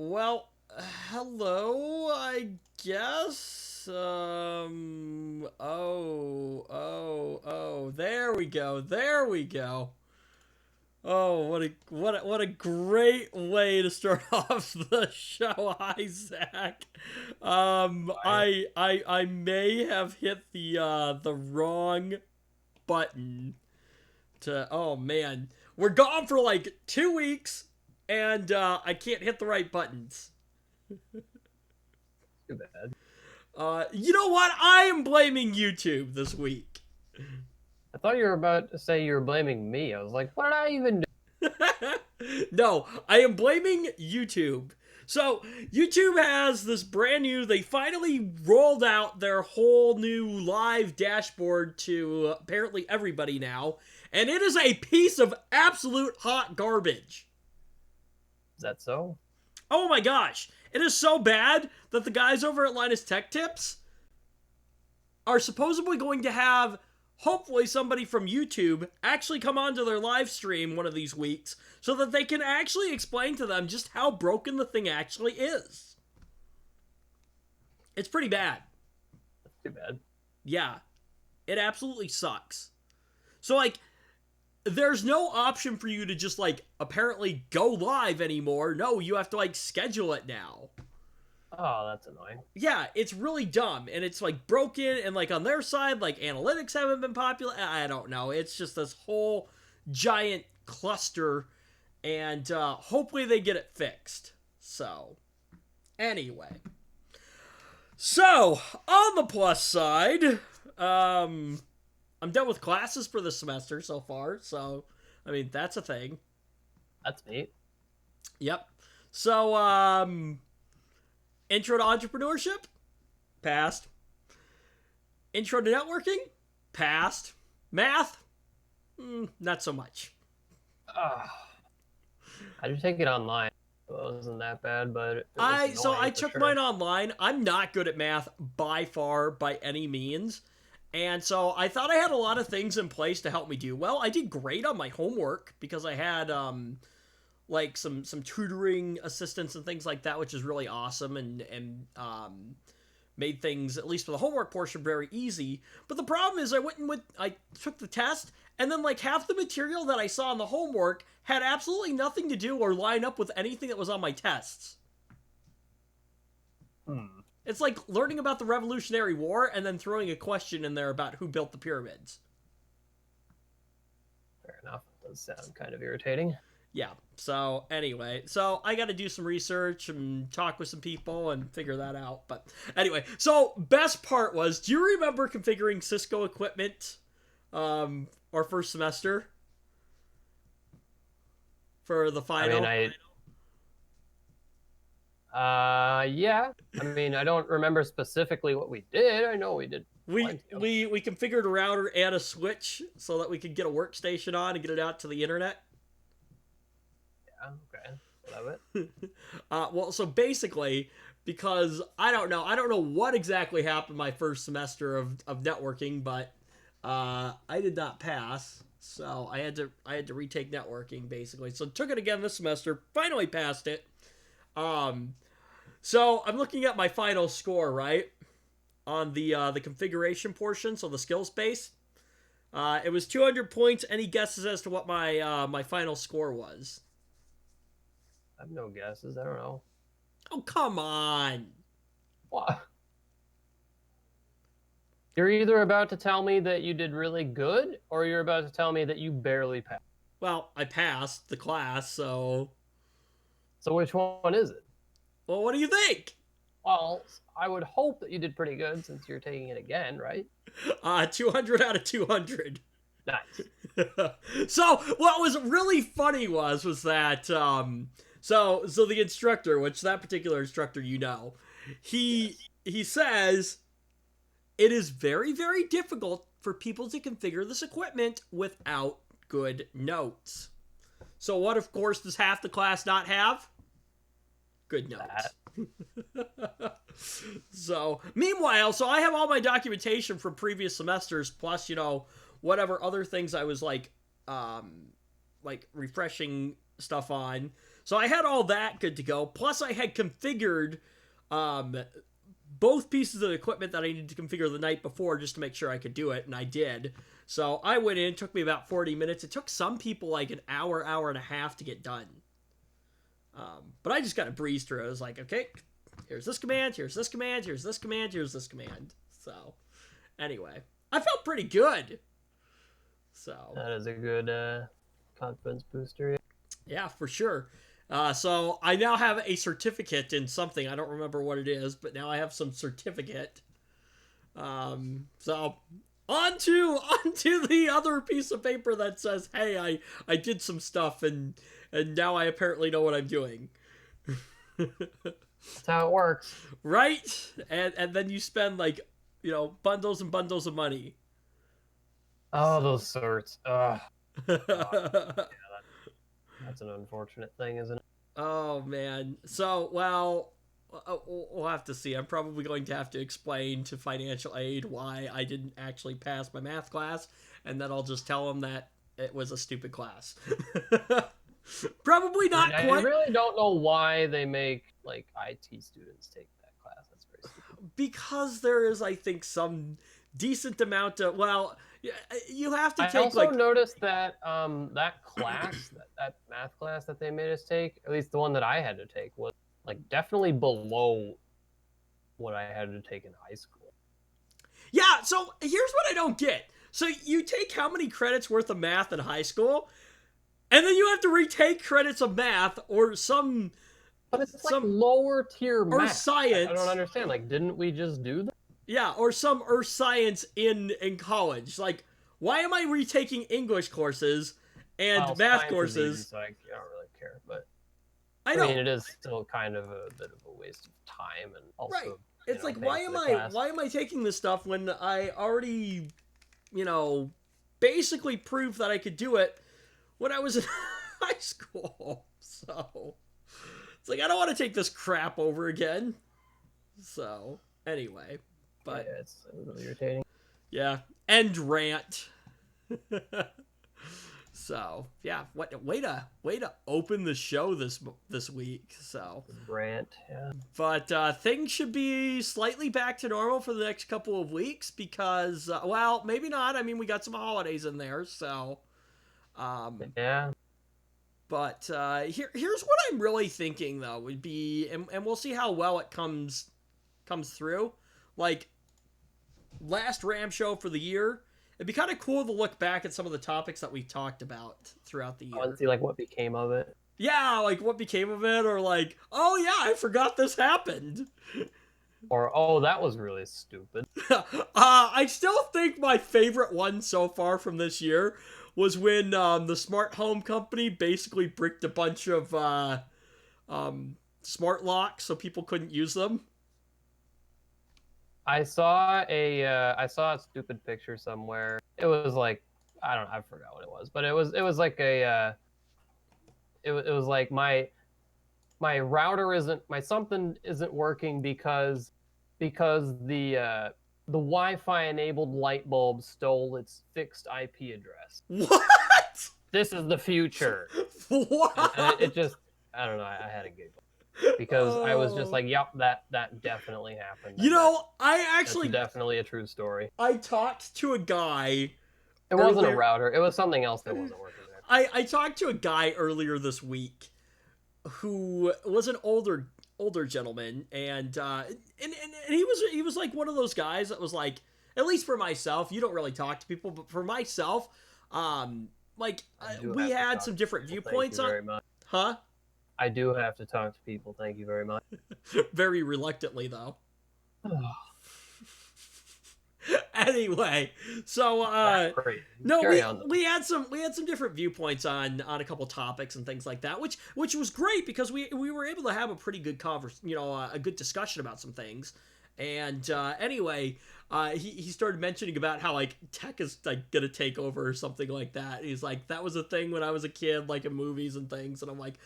Well, hello, I guess. There we go. There we go. Oh, what a great way to start off the show, Isaac. Fine. I may have hit the wrong button to. Oh man, we're gone for like 2 weeks, and I can't hit the right buttons. Too bad. You know what? I am blaming YouTube this week. I thought you were about to say you were blaming me. I was like, what did I even do? No, I am blaming YouTube. So, YouTube has this brand new, they finally rolled out their whole new live dashboard to apparently everybody now, and it is a piece of absolute hot garbage. Is that so? Oh my gosh, it is so bad that the guys over at Linus Tech Tips are supposedly going to have hopefully somebody from YouTube actually come onto their live stream one of these weeks so that they can actually explain to them just how broken the thing actually is. It's pretty bad. Too bad. Yeah, it absolutely sucks. So, like, there's no option for you to just, like, apparently go live anymore. No, you have to, like, schedule it now. Oh, that's annoying. Yeah, it's really dumb, and it's like broken, and like on their side, like analytics haven't been popular. I don't know. It's just this whole giant cluster, and hopefully they get it fixed. So, anyway, so on the plus side, I'm done with classes for the semester so far. So, I mean that's a thing. That's neat. Yep. So, intro to entrepreneurship, passed. Intro to networking, passed. Math, not so much. Oh, I just take it online. It wasn't that bad, but it was I annoying for took sure. mine online. I'm not good at math by far by any means. And so I thought I had a lot of things in place to help me do well. I did great on my homework because I had like some tutoring assistants and things like that, which is really awesome and made things, at least for the homework portion, very easy. But the problem is I took the test, and then like half the material that I saw in the homework had absolutely nothing to do or line up with anything that was on my tests. Hmm. It's like learning about the Revolutionary War and then throwing a question in there about who built the pyramids. Fair enough. Does sound kind of irritating. Yeah. So anyway, so I got to do some research and talk with some people and figure that out. But anyway, so best part was, do you remember configuring Cisco equipment, our first semester for the I mean, final? yeah. I mean, I don't remember specifically what we did. I know we did We plenty of. we we configured a router and a switch so that we could get a workstation on and get it out to the internet. Yeah, okay. Love it. Well, so basically, because I don't know what exactly happened my first semester of networking, but I did not pass, so I had to retake networking basically. So took it again this semester, finally passed it. Um, so I'm looking at my final score right on the configuration portion, so the skills base. It was 200 points. Any guesses as to what my final score was? I have no guesses. I don't know. Oh come on! What? You're either about to tell me that you did really good, or you're about to tell me that you barely passed. Well, I passed the class, so So which one is it? well, what do you think? Well, I would hope that you did pretty good since you're taking it again, right? 200 out of 200. Nice. So what was really funny was that so the instructor, which that particular instructor he Yes. he says it is very difficult for people to configure this equipment without good notes. So what of course does half the class not have? Good notes. That. So, meanwhile, so I have all my documentation from previous semesters, plus whatever other things I was like refreshing stuff on. So I had all that good to go. Plus I had configured both pieces of equipment that I needed to configure the night before just to make sure I could do it, and I did. So I went in, it took me about 40 minutes. It took some people like an hour, hour and a half to get done. But I just kind of breezed through it. I was like, okay, here's this command, here's this command, here's this command, here's this command. So, anyway, I felt pretty good. So that is a good confidence booster. Yeah, for sure. So I now have a certificate in something. I don't remember what it is, but now I have some certificate. So on to the other piece of paper that says, hey, I did some stuff and now I apparently know what I'm doing. That's how it works. Right? And then you spend like, bundles and bundles of money. Oh, those certs. Ugh. Yeah, that's an unfortunate thing, isn't it? Oh, man. So, well, we'll have to see. I'm probably going to have to explain to financial aid why I didn't actually pass my math class, and then I'll just tell them that it was a stupid class. Probably not quite. I really don't know why they make, like, IT students take that class. That's very stupid. Because there is, I think, some decent amount of, well, you have to take, I also noticed that that class, that math class that they made us take, at least the one that I had to take, was like definitely below what I had to take in high school. Yeah, so here's what I don't get. So you take how many credits worth of math in high school, and then you have to retake credits of math or some... But it's like lower tier math. Or science. I don't understand. Like, didn't we just do that? Yeah, or some earth science in college. Like, why am I retaking English courses and math courses? Easy, so I don't really care, but I mean, it is still kind of a bit of a waste of time, and also, right. It's like, why am I taking this stuff when I already, basically proved that I could do it when I was in high school. So it's like, I don't want to take this crap over again. So anyway. But yeah, it's a little irritating. Yeah, end rant. So yeah, way to open the show this week. So rant, yeah. But things should be slightly back to normal for the next couple of weeks because, well, maybe not. I mean, we got some holidays in there, so yeah. But here's what I'm really thinking though would be, and we'll see how well it comes through. Like, last Ram show for the year, it'd be kind of cool to look back at some of the topics that we talked about throughout the year. I want to see, like, what became of it. Yeah, like, what became of it, or like, oh yeah, I forgot this happened. Or, oh, that was really stupid. I still think my favorite one so far from this year was when the smart home company basically bricked a bunch of smart locks so people couldn't use them. I saw a stupid picture somewhere. It was like, I forgot what it was, but it was like it was like my router my something isn't working because the Wi-Fi enabled light bulb stole its fixed IP address. What? This is the future. What? And it just, I don't know, I had a giggle. Because I was just like, yep, that definitely happened. That's definitely a true story. I talked to a guy. It wasn't a router. It was something else that wasn't working there. I talked to a guy earlier this week who was an older gentleman, and he was like one of those guys that was like, at least for myself, you don't really talk to people, but for myself, we had some different viewpoints on. Very much. Huh? I do have to talk to people. Thank you very much. Very reluctantly, though. Anyway, so we had some different viewpoints on a couple topics and things like that, which was great because we were able to have a pretty good a good discussion about some things. And anyway, he started mentioning about how like tech is like gonna take over or something like that. He's like, that was a thing when I was a kid, like in movies and things, and I'm like,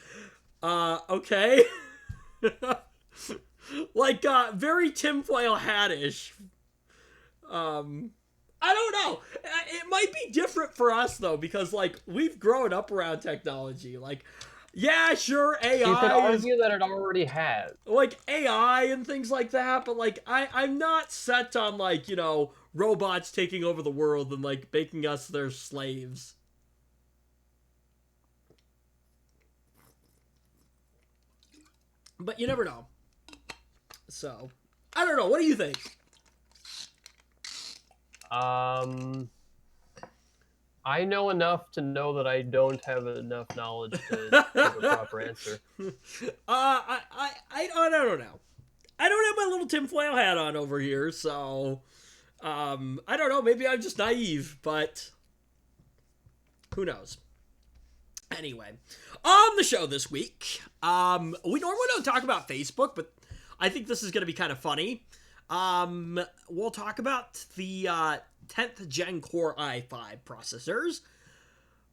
okay. Like, very tinfoil hat-ish. I don't know. It might be different for us, though, because, like, we've grown up around technology. Like, Yeah, sure, You could AI is argue that it already has. like AI and things like that, but like I'm not set on like, robots taking over the world and like making us their slaves. But you never know. So, I don't know. What do you think? I know enough to know that I don't have enough knowledge to give a proper answer. I don't know. I don't have my little tinfoil hat on over here, so I don't know. Maybe I'm just naive, but who knows? Anyway, on the show this week, we normally don't talk about Facebook, but I think this is going to be kind of funny. We'll talk about the 10th Gen Core i5 processors.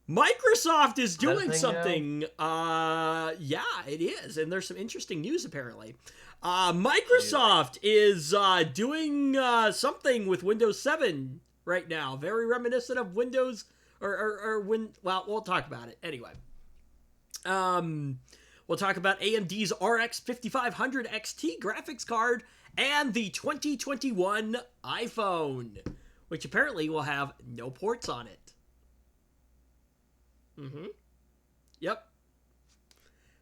Microsoft is doing something. Yeah, it is, and there's some interesting news apparently. Microsoft is doing something with Windows 7 right now, very reminiscent of Windows well, we'll talk about it anyway. We'll talk about AMD's RX 5500 XT graphics card and the 2021 iPhone, which apparently will have no ports on it. Yep.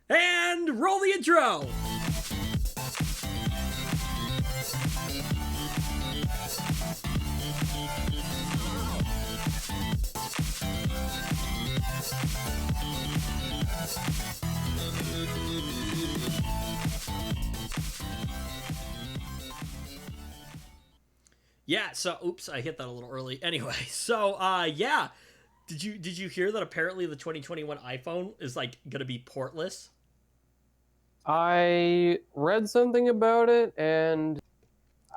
And roll the intro. Yeah, so oops, I hit that a little early. Anyway, so yeah. Did you hear that apparently the 2021 iPhone is like going to be portless? I read something about it, and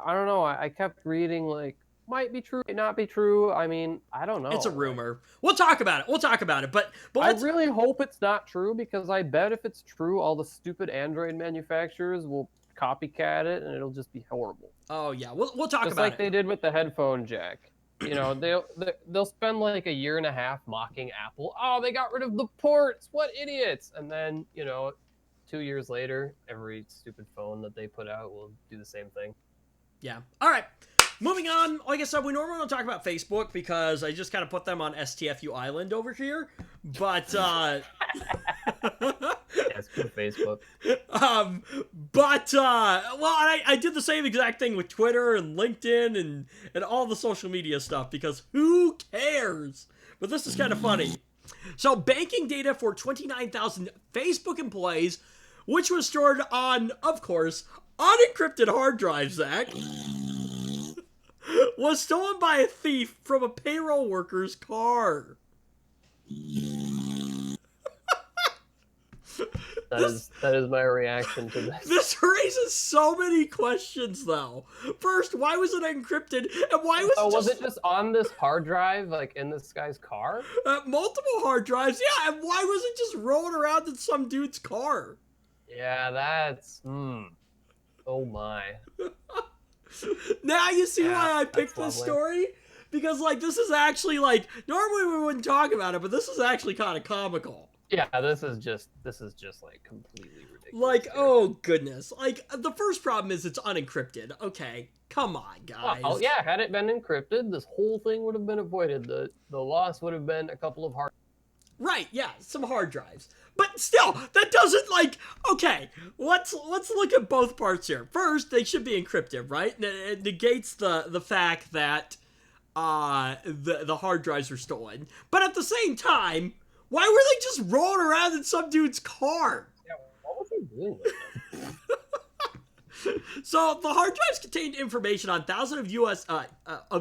I don't know. I kept reading like might be true, might not be true. I mean, I don't know. It's a rumor. We'll talk about it. But I really hope it's not true, because I bet if it's true, all the stupid Android manufacturers will copycat it, and it'll just be horrible. Oh yeah, we'll talk about it. Just like they did with the headphone jack. You know, they'll spend like a year and a half mocking Apple. Oh, they got rid of the ports. What idiots! And then 2 years later, every stupid phone that they put out will do the same thing. Yeah. All right. Moving on. Like I said, we normally don't talk about Facebook because I just kind of put them on STFU Island over here. But Yeah, it's good Facebook. Well, I did the same exact thing with Twitter and LinkedIn and all the social media stuff because who cares? But this is kind of funny. So, banking data for 29,000 Facebook employees, which was stored on, of course, unencrypted hard drives, Zach, was stolen by a thief from a payroll worker's car. That is my reaction to this. This raises so many questions, though. First, why was it encrypted, and why was it just on this hard drive, like in this guy's car? Multiple hard drives, yeah. And why was it just rolling around in some dude's car? Yeah, that's oh my. Now you see why I picked this story? Because like this is actually like normally we wouldn't talk about it, but this is actually kind of comical. Yeah, this is just like completely ridiculous. Like, oh goodness. Like the first problem is it's unencrypted. Okay, come on, guys. Oh yeah, had it been encrypted, this whole thing would have been avoided. The loss would have been a couple of hard. Right, yeah, some hard drives. But still, that doesn't like okay, let's look at both parts here. First, they should be encrypted, right? It negates the fact that the hard drives were stolen. But at the same time, why were they just rolling around in some dude's car? Yeah, what was he doing with them? So the hard drives contained information on thousands of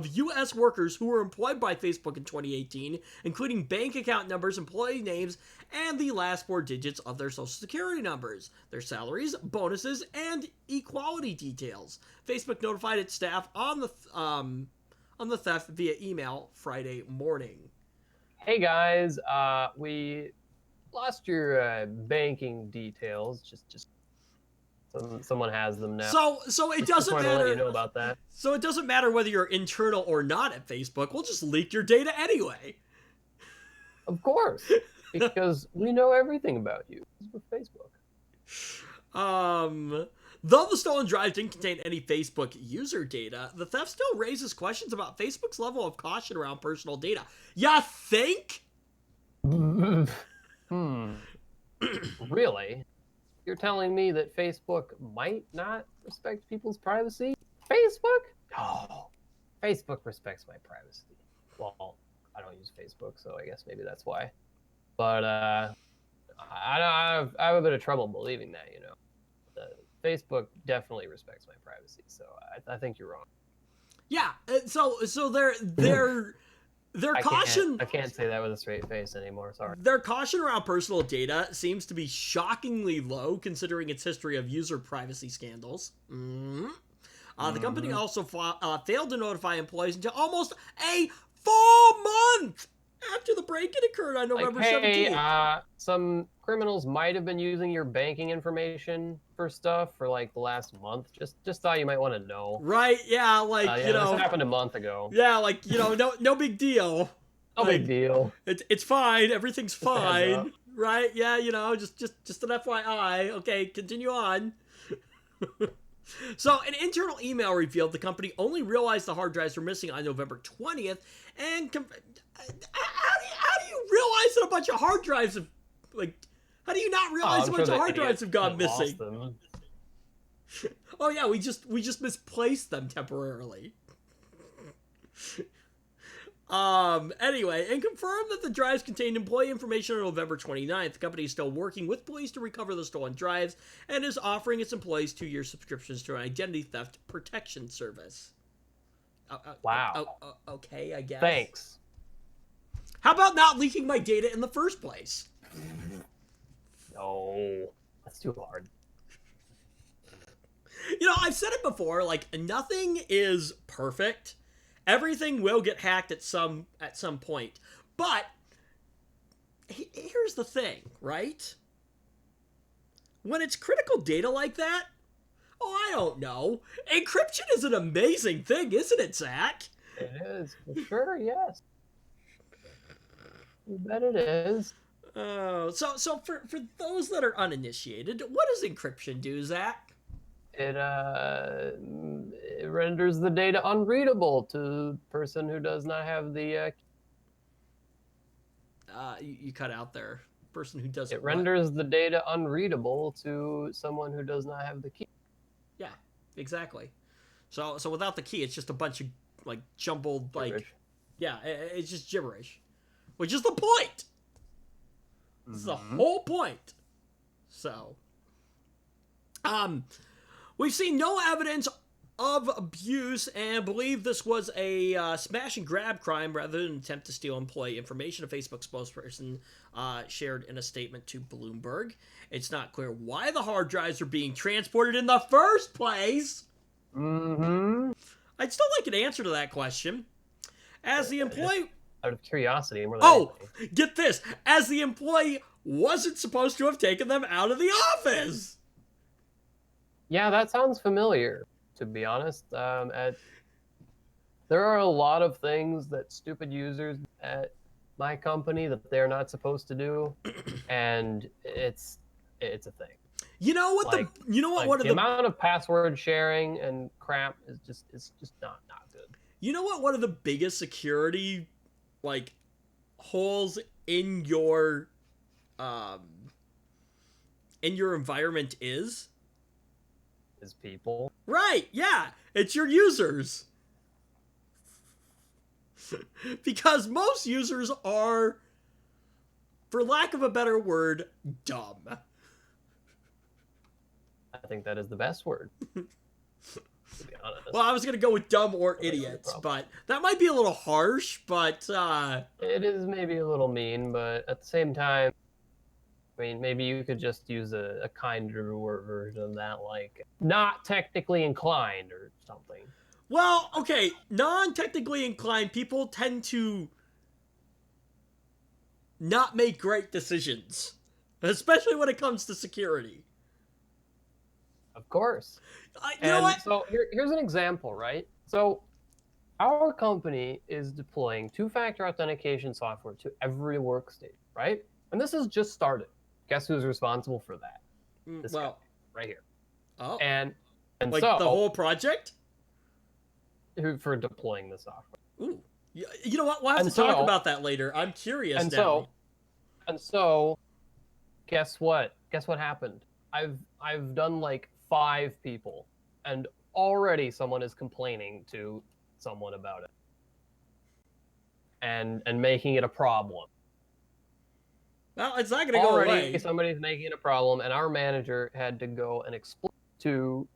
U.S. workers who were employed by Facebook in 2018, including bank account numbers, employee names, and the last four digits of their social security numbers, their salaries, bonuses, and equality details. Facebook notified its staff on the theft via email Friday morning. Hey guys, we lost your banking details. Just someone has them now. So it doesn't matter. Let you know about that. So it doesn't matter whether you're internal or not at Facebook. We'll just leak your data anyway. Of course. because we know everything about you with Facebook. Though the stolen drive didn't contain any Facebook user data, the theft still raises questions about Facebook's level of caution around personal data. Ya think? Really? You're telling me that Facebook might not respect people's privacy? Facebook? No. Facebook respects my privacy. Well, I don't use Facebook, so I guess maybe that's why. But I have a bit of trouble believing that, Facebook definitely respects my privacy, so I think you're wrong. Yeah, so their caution. I can't say that with a straight face anymore. Sorry. Their caution around personal data seems to be shockingly low, considering its history of user privacy scandals. The company also failed to notify employees until almost a full month after the break-in occurred on November 17th. Some criminals might have been using your banking information for stuff for like the last month. Just thought you might want to know. Right? Yeah, this happened a month ago. Yeah, no big deal. No big deal. It's fine. Everything's fine. Right? Yeah, just an FYI. Okay, continue on. So, an internal email revealed the company only realized the hard drives were missing on November 20th, and how do you realize that a bunch of hard drives have, how do you not realize a bunch of hard drives have gone missing? Oh yeah, we just misplaced them temporarily. Anyway, and confirmed that the drives contained employee information on November 29th. The company is still working with police to recover the stolen drives and is offering its employees 2-year subscriptions to an identity theft protection service. Wow. Okay, I guess. Thanks. How about not leaking my data in the first place? No, that's too hard. I've said it before, nothing is perfect. Everything will get hacked at some point. But here's the thing, right? When it's critical data like that, I don't know. Encryption is an amazing thing, isn't it, Zach? It is, for sure, yes. You bet it is. So for those that are uninitiated, what does encryption do, Zach? It renders the data unreadable to the person who does not have the you cut out there. Person who doesn't. It renders the data unreadable to someone who does not have the key. Yeah, exactly. So without the key, it's just a bunch of jumbled gibberish. Yeah, it's just gibberish, which is the point. This is the whole point. So, we've seen no evidence of abuse and believe this was a smash and grab crime rather than an attempt to steal employee information, a Facebook spokesperson shared in a statement to Bloomberg. It's not clear why the hard drives are being transported in the first place. I'd still like an answer to that question. As the employee... Out of curiosity. More than anything. Get this. As the employee wasn't supposed to have taken them out of the office. Yeah, that sounds familiar, to be honest. There are a lot of things that stupid users at my company that they're not supposed to do, and it's a thing. You know what? The amount of password sharing and crap is just not good. You know what? One of the biggest security holes in your environment is people. Right, yeah. It's your users. Because most users are, for lack of a better word, dumb. I think that is the best word. To be honest. Well, I was going to go with dumb or idiots, but that might be a little harsh, but... It is maybe a little mean, but at the same time, I mean, maybe you could just use a kinder version of that, not technically inclined or something. Well, okay, non-technically inclined people tend to not make great decisions, especially when it comes to security. Of course. You know what? So here's an example, right? So our company is deploying two-factor authentication software to every workstation, right? And this has just started. Guess who's responsible for that? This guy Well, right here. oh, And like so the whole project? who for deploying the software. Ooh. You know what? We'll have And to talk so- about that later. I'm curious And now. so guess what? Guess what happened? I've done like 5 people, and already someone is complaining to someone about it. And making it a problem. Well, it's not going to go Already away. somebody's making it a problem, and our manager had to go and explain to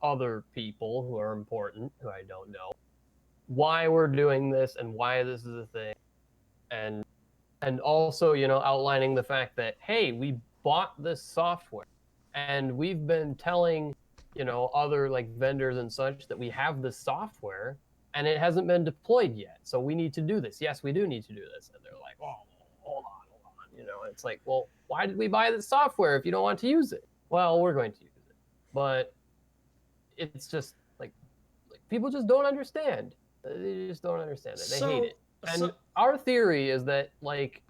other people who are important, who I don't know, why we're doing this and why this is a thing. And also, outlining the fact that, hey, we bought this software and we've been telling, other like vendors and such that we have this software and it hasn't been deployed yet. So we need to do this. Yes, we do need to do this. And they're like, oh, hold on. It's like, well, why did we buy this software if you don't want to use it? Well, we're going to use it. But it's just like people just don't understand. They just don't understand it. They hate it. And our theory is that like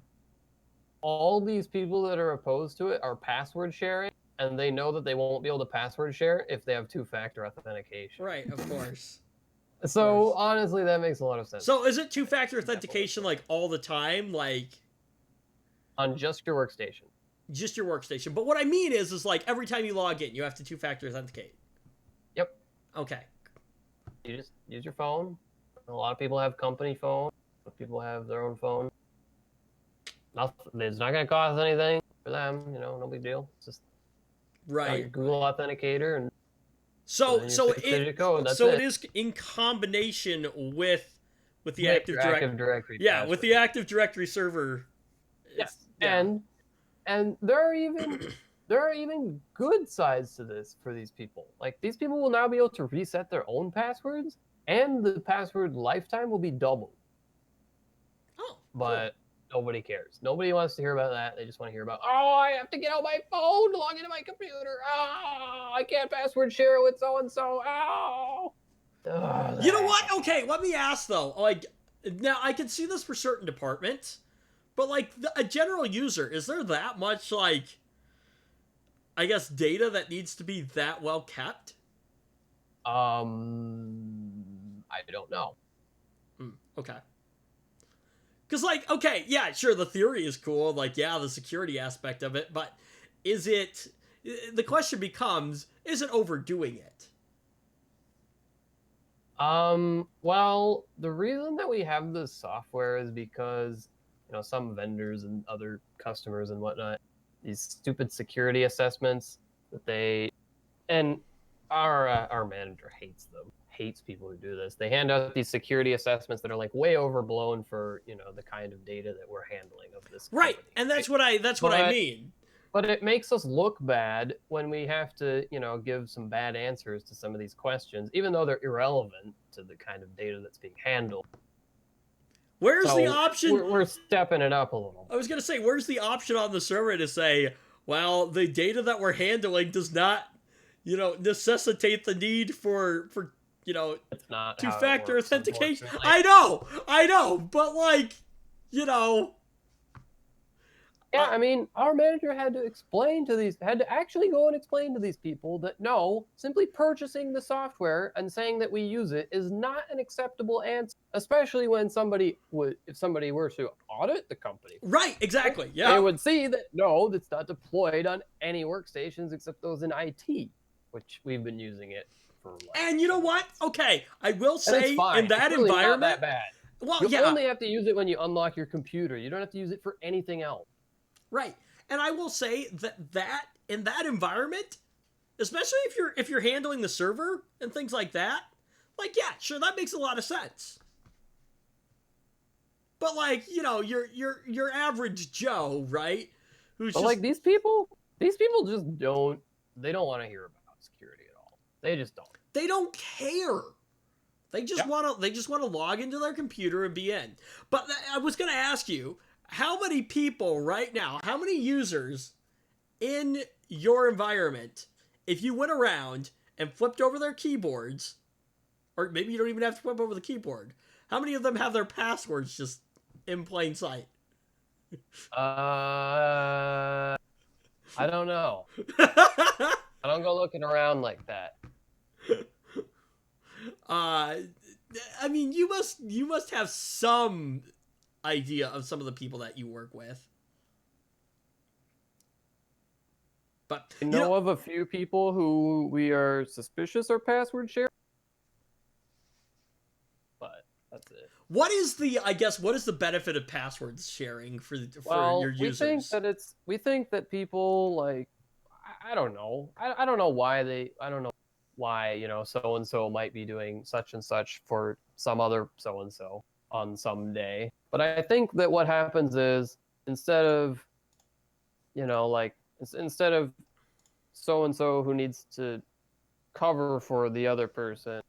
all these people that are opposed to it are password sharing, and they know that they won't be able to password share if they have 2-factor authentication. Right, of course. So honestly, that makes a lot of sense. So is it 2-factor authentication like all the time, like on just your workstation? Just your workstation. But what I mean is like every time you log in, you have to 2-factor authenticate. Yep. Okay. You just use your phone. A lot of people have company phone. A lot of people have their own phone. It's not going to cost anything for them. No big deal. It's just right. Google Authenticator and so it is in combination with the Active Directory. Yeah, with the Active Directory server. Yes. Yeah. And there are even good sides to this for these people. Like these people will now be able to reset their own passwords, and the password lifetime will be doubled. Oh, but nobody cares. Nobody wants to hear about that. They just want to hear about, oh, I have to get out my phone to log into my computer. Oh, I can't password share it with so and so. Oh. You know what? Okay, let me ask though. Like now, I can see this for certain departments. But, like, a general user, is there that much, like, I guess, data that needs to be that well kept? I don't know. Okay. Because, like, okay, yeah, sure, the theory is cool. Like, yeah, the security aspect of it. But is it... The question becomes, is it overdoing it? Well, the reason that we have this software is because... some vendors and other customers and whatnot, these stupid security assessments that and our manager hates them, hates people who do this. They hand out these security assessments that are like way overblown for, the kind of data that we're handling of this company. Right, and that's what I mean. But it makes us look bad when we have to, give some bad answers to some of these questions, even though they're irrelevant to the kind of data that's being handled. Where's the option? We're stepping it up a little. I was going to say, where's the option on the server to say, well, the data that we're handling does not, necessitate the need for it's not 2-factor authentication. I know, but like, Yeah, I mean, our manager had to actually go and explain to these people that no, simply purchasing the software and saying that we use it is not an acceptable answer, especially when if somebody were to audit the company. Right, exactly, yeah. They would see that, no, it's not deployed on any workstations except those in IT, which we've been using it for like... And you know what? Okay, I will say, in that it's really environment... not that bad. Well, you only have to use it when you unlock your computer. You don't have to use it for anything else. Right. And I will say that in that environment, especially if you're handling the server and things like that, like, yeah, sure, that makes a lot of sense. But like, your average Joe, right? Like these people just don't want to hear about security at all. They just don't. They don't care. They just want to log into their computer and be in. But I was going to ask you, how many people right now, how many users in your environment, if you went around and flipped over their keyboards, or maybe you don't even have to flip over the keyboard, how many of them have their passwords just in plain sight? I don't know. I don't go looking around like that. I mean, you must have some idea of some of the people that you work with. But I know of a few people who we are suspicious are password sharing, but that's it. what is the benefit of passwords sharing for your users? We think that people like I don't know. I don't know why so and so might be doing such and such for some other so and so on some day. But I think that what happens is instead of instead of so and so who needs to cover for the other person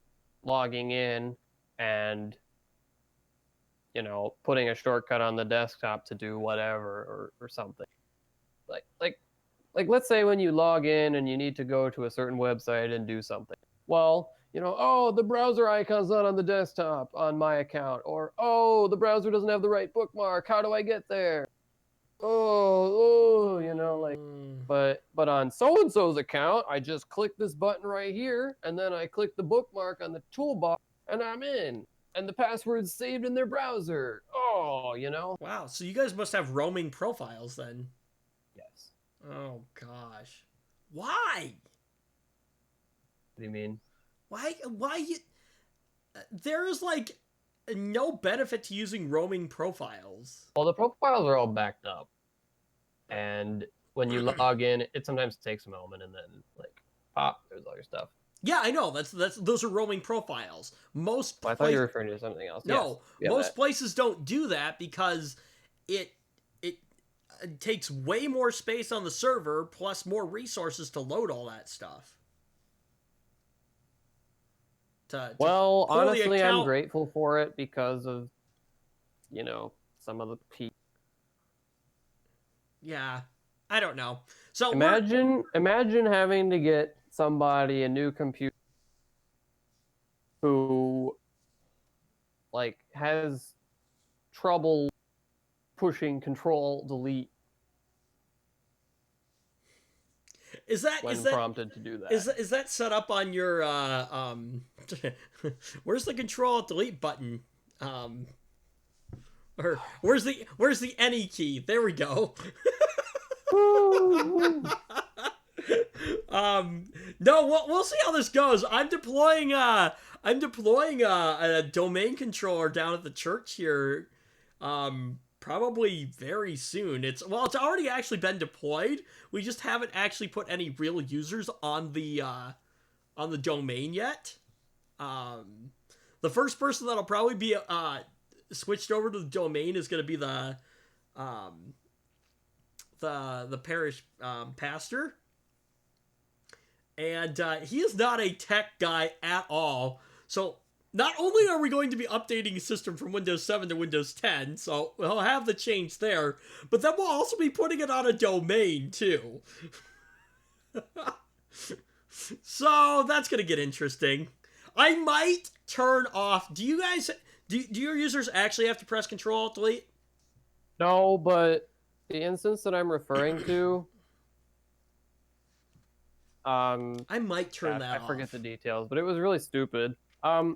logging in and putting a shortcut on the desktop to do whatever or something. Like let's say when you log in and you need to go to a certain website and do something. Well, oh, the browser icon's not on the desktop on my account, or oh, the browser doesn't have the right bookmark. How do I get there? But on so and so's account, I just click this button right here, and then I click the bookmark on the toolbar, and I'm in. And the password's saved in their browser. Oh, Wow, so you guys must have roaming profiles then. Yes. Oh gosh. Why? What do you mean? Why you there is like no benefit to using roaming profiles. Well, the profiles are all backed up. And when you log in, it sometimes takes a moment and then pop, there's all your stuff. Yeah, I know. Those are roaming profiles. I thought you were referring to something else. No, yes, most places don't do that because it takes way more space on the server plus more resources to load all that stuff. Well, honestly, I'm grateful for it because of some of the people. Yeah, I don't know. So imagine having to get somebody a new computer who has trouble pushing Control Delete when prompted to do that. Is that set up on your where's the Control Delete button? Or where's the any key? There we go. No, we'll see how this goes. I'm deploying a domain controller down at the church here, probably very soon. It's already actually been deployed. We just haven't actually put any real users on the domain yet. The first person that'll probably be switched over to the domain is going to be the parish pastor. And he is not a tech guy at all. So not only are we going to be updating a system from Windows 7 to Windows 10, so we'll have the change there, but then we'll also be putting it on a domain too. So that's going to get interesting. I might turn off. Do you guys, do your users actually have to press Control-Alt-Delete? No, but the instance that I'm referring to, I might turn that off. I forget the details, but it was really stupid. Yeah,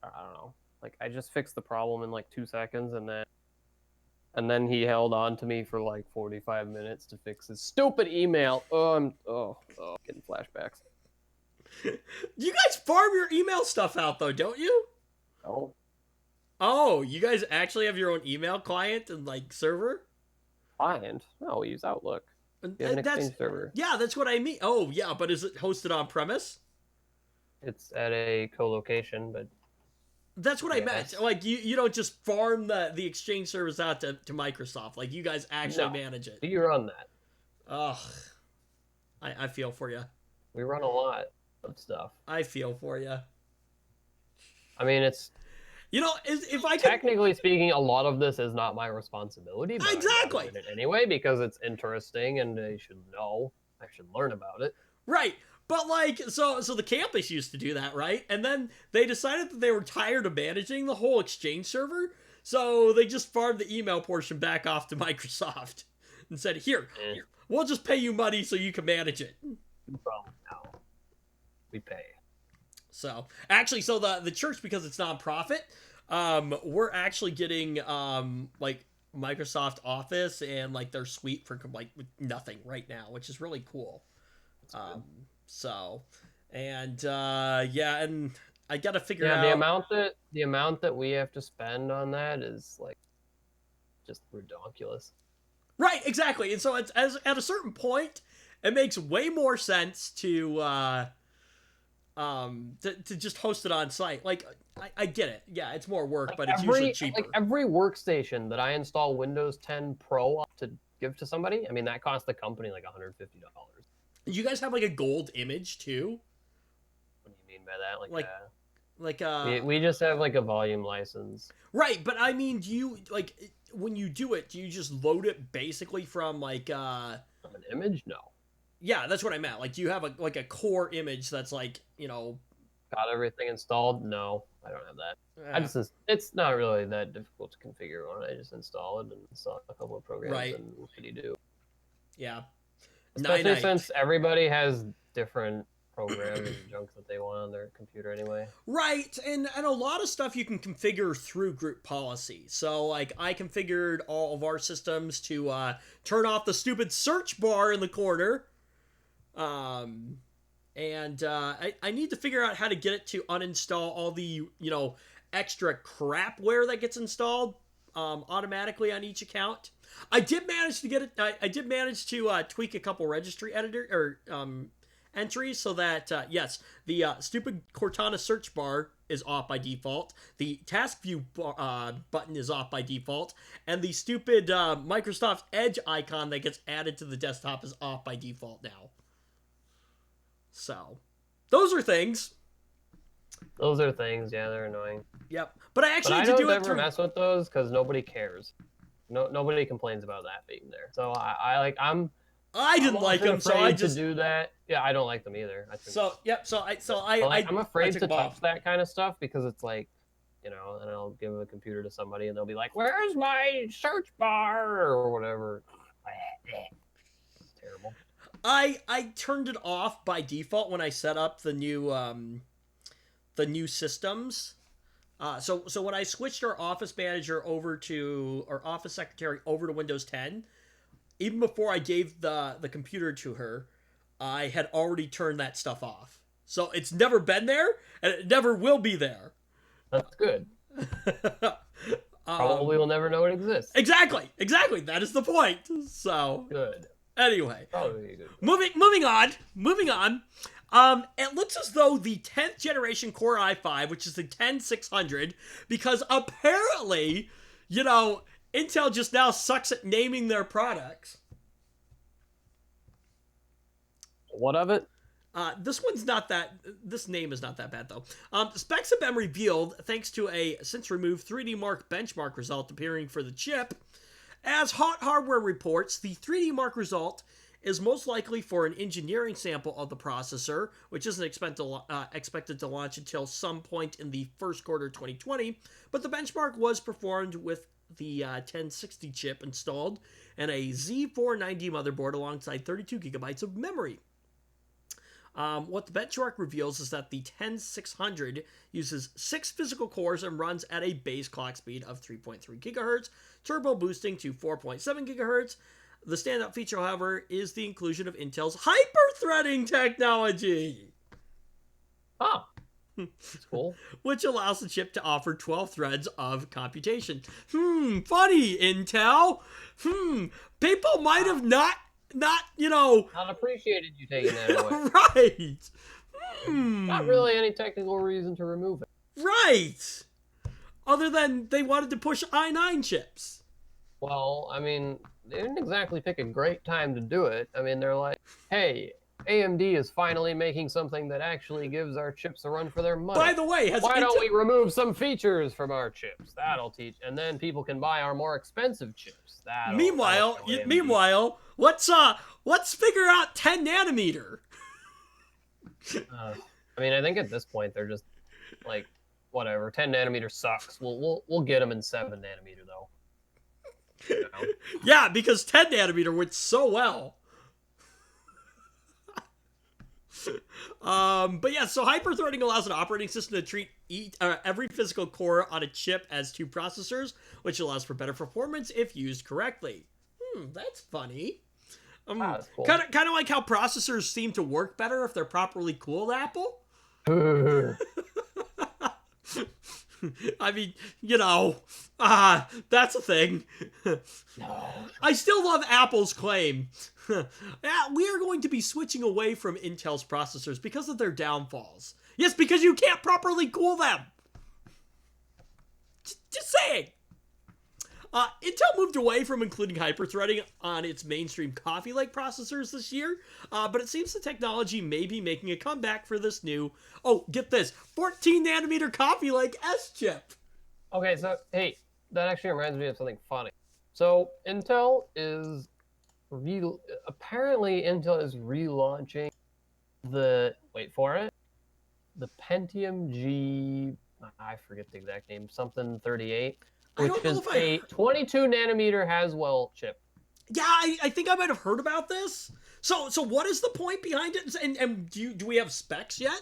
I don't know. I just fixed the problem in 2 seconds, and then he held on to me for 45 minutes to fix his stupid email. I'm getting flashbacks. You guys farm your email stuff out though, don't you? No. Oh, you guys actually have your own email client and server? Client? No, we use Outlook. You have an Exchange server. Yeah, that's what I mean. Oh, yeah, but is it hosted on premise? It's at a co-location, but that's what I meant. You don't just farm the Exchange service out to Microsoft. You guys actually manage it. You run that. Ugh. I feel for you. We run a lot of stuff. I feel for you. I mean, it's... if I could... Technically speaking, a lot of this is not my responsibility. But exactly. I do it anyway, because it's interesting and I should know. I should learn about it. Right. But so the campus used to do that, right? And then they decided that they were tired of managing the whole Exchange server. So they just farmed the email portion back off to Microsoft and said, here, we'll just pay you money so you can manage it. No problem now. We pay. So actually, so the church, because it's nonprofit, we're actually getting like Microsoft Office and like their suite for like nothing right now, which is really cool. So, and yeah, and I gotta figure out the amount that we have to spend on that is like just ridiculous. Right, exactly. And so it's as at a certain point, it makes way more sense to just host it on site. Like I get it. Yeah, it's more work, Like but it's usually cheaper. Like every workstation that I install Windows 10 Pro to give to somebody, I mean that costs the company like $150. You guys have like a gold image too? What do you mean by that? We just have like a volume license. Right, but I mean, do you like when you do it, do you just load it basically from like an image? No. Yeah, that's what I meant. Like, do you have a core image that's like, you know, got everything installed? No, I don't have that. It's not really that difficult to configure on it. I just install it and install a couple of programs, right. And what do you do? Yeah. Especially since everybody has different programs and junk that they want on their computer anyway. Right, and a lot of stuff you can configure through group policy. So, like, I configured all of our systems to turn off the stupid search bar in the corner. I need to figure out how to get it to uninstall all the, you know, extra crapware that gets installed automatically on each account. I did manage to get it. I did manage to tweak a couple registry editor or entries so that yes, the stupid Cortana search bar is off by default. The task view button is off by default, and the stupid Microsoft Edge icon that gets added to the desktop is off by default now. So, those are things. Yeah, they're annoying. Yep, but I actually I need to do it don't ever mess with those because nobody cares. Nobody complains about that being there. So I didn't like them, so I just to do that. Yeah, I don't like them either. I'm afraid to touch that kind of stuff because it's like, you know, and I'll give a computer to somebody and they'll be like, "Where's my search bar?" or whatever. It's terrible. I turned it off by default when I set up the new systems. So when I switched our Office Manager over to our Office Secretary over to Windows 10, even before I gave the computer to her, I had already turned that stuff off. So it's never been there, and it never will be there. That's good. Probably will never know it exists. Exactly. That is the point. So good. Anyway, probably good. Moving on. It looks as though the 10th generation Core i5, which is the 10600, because apparently, you know, Intel just now sucks at naming their products. What of it? This name is not that bad, though. Specs have been revealed thanks to a since-removed 3D Mark benchmark result appearing for the chip. As Hot Hardware reports, the 3D Mark result is most likely for an engineering sample of the processor, which isn't expected to launch until some point in the first quarter 2020, but the benchmark was performed with the 1060 chip installed and a Z490 motherboard alongside 32 gigabytes of memory. What the benchmark reveals is that the 10600 uses 6 physical cores and runs at a base clock speed of 3.3 gigahertz, turbo boosting to 4.7 gigahertz. The standout feature, however, is the inclusion of Intel's hyper-threading technology. Oh, that's cool. Which allows the chip to offer 12 threads of computation. Funny, Intel. People might have not, you know... Not appreciated you taking that away. Right. Not really any technical reason to remove it. Right. Other than they wanted to push i9 chips. Well, I mean, they didn't exactly pick a great time to do it. I mean, they're like, hey, AMD is finally making something that actually gives our chips a run for their money. By the way, why don't we remove some features from our chips? That'll teach, and then people can buy our more expensive chips. Meanwhile, let's figure out 10 nanometer. I mean, I think at this point they're just like, whatever, 10 nanometer sucks. We'll get them in 7 nanometer though. You know? Yeah, because 10 nanometer went so well. But yeah, so hyperthreading allows an operating system to treat every physical core on a chip as 2 processors, which allows for better performance if used correctly. That's funny. That's cool. Kind of like how processors seem to work better if they're properly cooled, Apple. I mean, that's a thing. No. I still love Apple's claim. Yeah, we are going to be switching away from Intel's processors because of their downfalls. Yes, because you can't properly cool them. Just saying. Intel moved away from including hyperthreading on its mainstream Coffee Lake processors this year, but it seems the technology may be making a comeback for this new, get this, 14 nanometer Coffee Lake S chip. Okay, so, hey, that actually reminds me of something funny. So, apparently Intel is relaunching wait for it, the Pentium G, I forget the exact name, something 38. Which is a 22 nanometer Haswell chip. Yeah, I think I might have heard about this. So what is the point behind it? And do we have specs yet?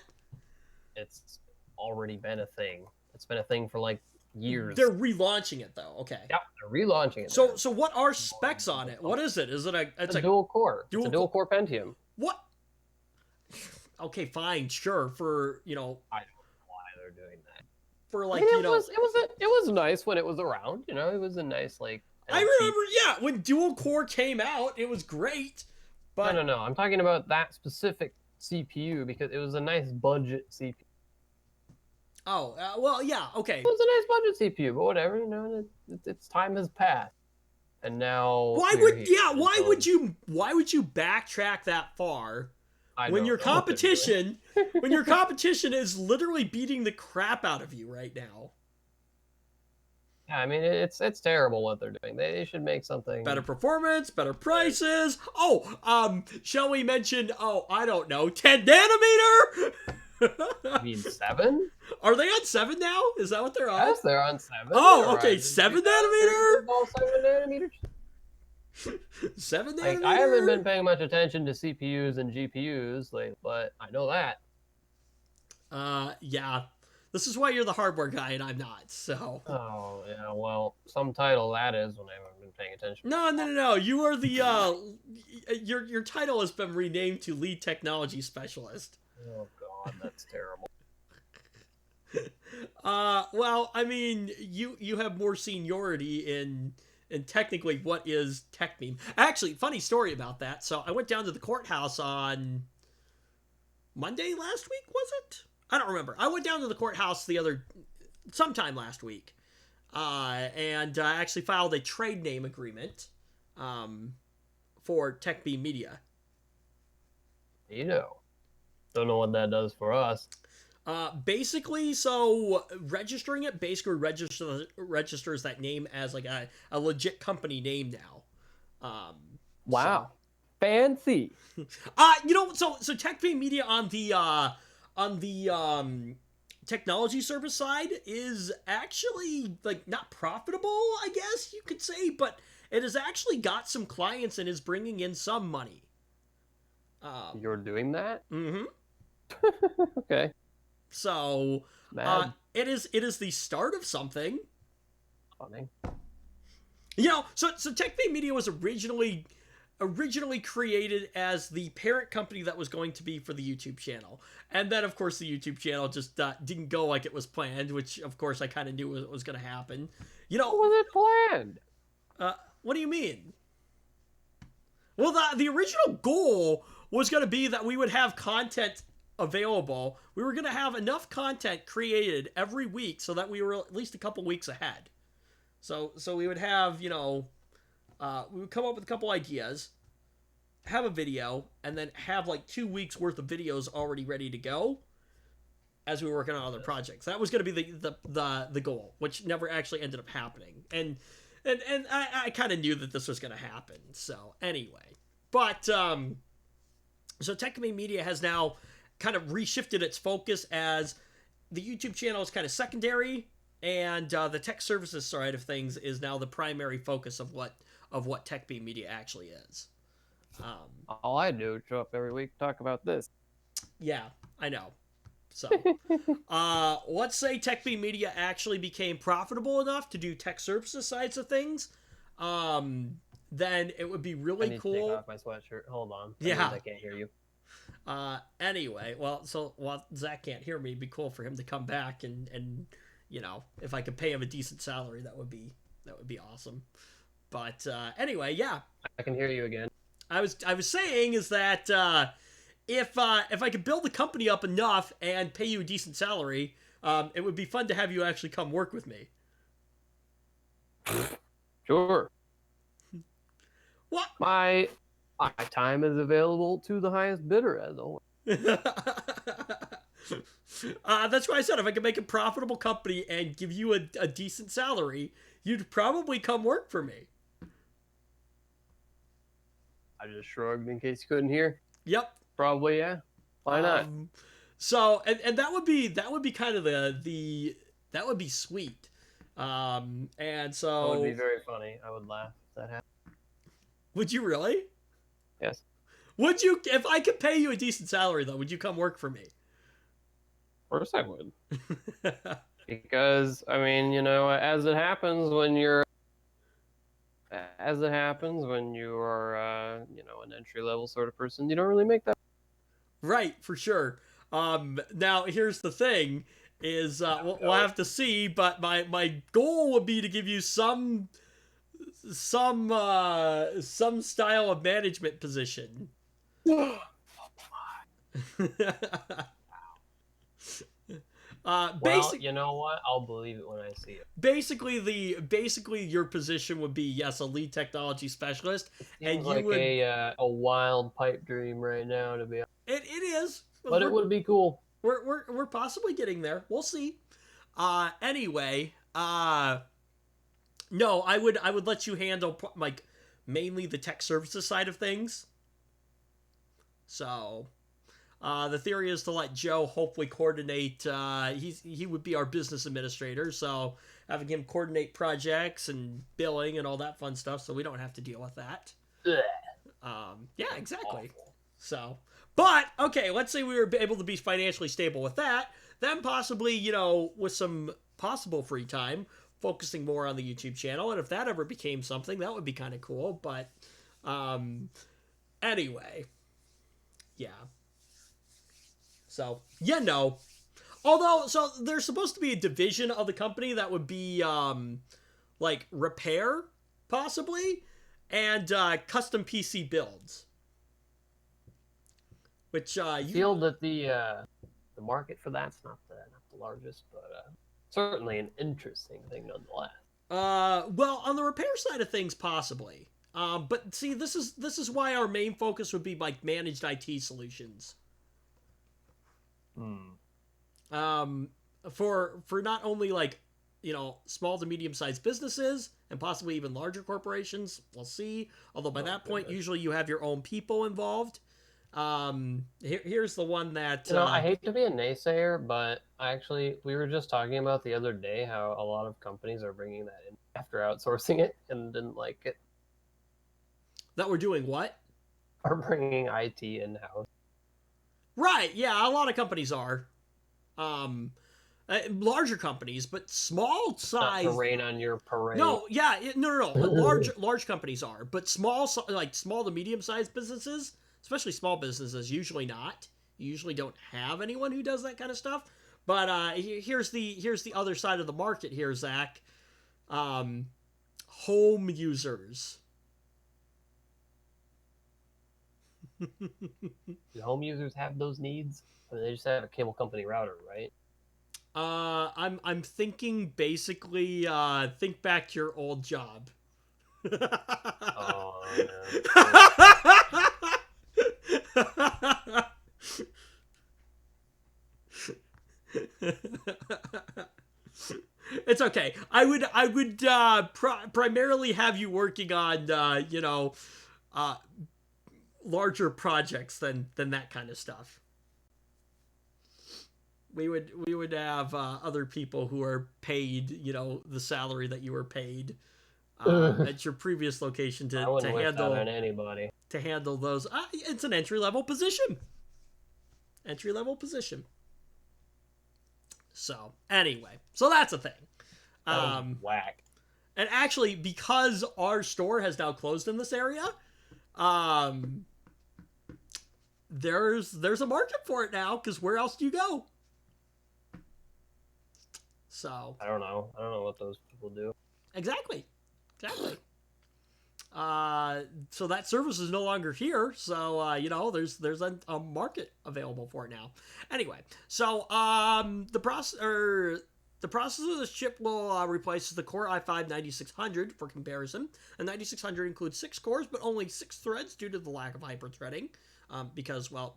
It's already been a thing. It's been a thing for like years. They're relaunching it though. Okay. Yeah, they're relaunching it. So what are specs on it? What is it? Is it it's a dual core? It's a dual core Pentium. What? Okay, fine, sure. For I don't know why they're doing that. For like, it was nice when it was around. It was a nice like. I remember, yeah, when dual core came out, it was great. But no, I'm talking about that specific CPU because it was a nice budget CPU. Oh, well, yeah, okay. It was a nice budget CPU, but whatever. Its time has passed, and now. Why would you backtrack that far? When your competition is literally beating the crap out of you right now. Yeah, I mean it's terrible what they're doing. They should make something better performance, better prices. Shall we mention? I don't know, 10 nanometer. You mean 7? Are they on 7 now? Is that what they're on? Yes, they're on 7. Oh, okay, 7 nanometer. 7 nanometer. 7 nanometer? I haven't been paying much attention to CPUs and GPUs, but I know that. Yeah. This is why you're the hardware guy and I'm not, so. Oh, yeah, well, some title that is when I haven't been paying attention. No. You are the, your title has been renamed to Lead Technology Specialist. Oh, God, that's terrible. Well, I mean, you have more seniority in technically what is TechMeme. Actually, funny story about that. So I went down to the courthouse on Monday last week, was it? I don't remember. I went down to the courthouse sometime last week, and I actually filed a trade name agreement for TechMeme Media. Don't know what that does for us. Basically, so registering it basically registers that name as like a legit company name now. Wow. So. Fancy. So TechMeme Media on the technology service side is actually like not profitable, I guess you could say, but it has actually got some clients and is bringing in some money. You're doing that? Mm-hmm. Okay. So it is the start of something. Funny. So TechMeme Media was originally created as the parent company that was going to be for the YouTube channel. And then, of course, the YouTube channel just didn't go like it was planned, which, of course, I kind of knew was going to happen. How was it planned? What do you mean? Well, the original goal was going to be that we would have content available. We were going to have enough content created every week so that we were at least a couple weeks ahead. So we would have, we would come up with a couple ideas, have a video, and then have like 2 weeks worth of videos already ready to go as we were working on other projects. That was going to be the goal, which never actually ended up happening. And I kind of knew that this was going to happen. So anyway, but so TechMeme Media has now kind of reshifted its focus as the YouTube channel is kind of secondary, and the tech services side of things is now the primary focus of what TechBeam Media actually is. All I do is show up every week to talk about this. Yeah, I know. So, let's say TechBeam Media actually became profitable enough to do tech services sides of things. Then it would be really I need cool. to take off my sweatshirt. Hold on. Yeah. I can't hear you. Anyway, while Zach can't hear me, it'd be cool for him to come back and if I could pay him a decent salary, that would be awesome. But anyway, yeah. I can hear you again. I was saying is that if I could build the company up enough and pay you a decent salary, it would be fun to have you actually come work with me. Sure. What? My time is available to the highest bidder, as always. That's why I said if I could make a profitable company and give you a decent salary, you'd probably come work for me. I just shrugged in case you couldn't hear. Yep. Probably, yeah. Why not? So and that would be kind of that would be sweet. And so That would be very funny. I would laugh if that happened. Would you really? Yes. Would you, if I could pay you a decent salary though, would you come work for me? Of course I would. Because, I mean, as it happens when you are, an entry-level sort of person, you don't really make that. Right, for sure. Now, here's the thing, is we'll have to see, but my goal would be to give you some style of management position. Well, you know what? I'll believe it when I see it. Basically your position would be, yes, a lead technology specialist, and you like would a wild pipe dream right now, to be honest. It is, but it would be cool. We're possibly getting there. We'll see. Anyway, no, I would let you handle like mainly the tech services side of things. So, the theory is to let Joe hopefully coordinate. He would be our business administrator, so having him coordinate projects and billing and all that fun stuff, so we don't have to deal with that. Yeah, exactly. Awful. So, but okay, let's say we were able to be financially stable with that, then possibly with some possible free time, focusing more on the YouTube channel, and if that ever became something, that would be kind of cool. But anyway, yeah. So, although, so there's supposed to be a division of the company that would be, like, repair, possibly, and custom PC builds. Which, I feel that the market for that's not the largest, but certainly an interesting thing nonetheless. Well, on the repair side of things, possibly. But see, this is why our main focus would be, like, managed IT solutions. For not only like small to medium sized businesses and possibly even larger corporations, we'll see. Although by that point, usually you have your own people involved. Here's the one that I hate to be a naysayer, but we were just talking about the other day how a lot of companies are bringing that in after outsourcing it and didn't like it. That we're doing what? Are bringing IT in house. Right, yeah, a lot of companies are. Larger companies, but small size. Not to rain on your parade. No, yeah, no. large companies are, but small to medium sized businesses, especially small businesses, usually not. You usually don't have anyone who does that kind of stuff. But here's the other side of the market here, Zach. Home users. Do home users have those needs? I mean, they just have a cable company router, right? I'm thinking basically, think back to your old job. Oh, no. It's okay. I would primarily have you working on larger projects than that kind of stuff. We would have other people who are paid, the salary that you were paid at your previous location I to wouldn't wish that on handle anybody. those. It's an entry level position. Entry level position. So anyway, so that's a thing. That was whack. And actually, because our store has now closed in this area, there's a market for it now. Because where else do you go? So I don't know what those people do. exactly. So that service is no longer here. So there's a market available for it now. Anyway, so the processor of this chip will replace the Core i5 9600 for comparison. The 9600 includes 6 cores, but only 6 threads due to the lack of hyper-threading. Because, well,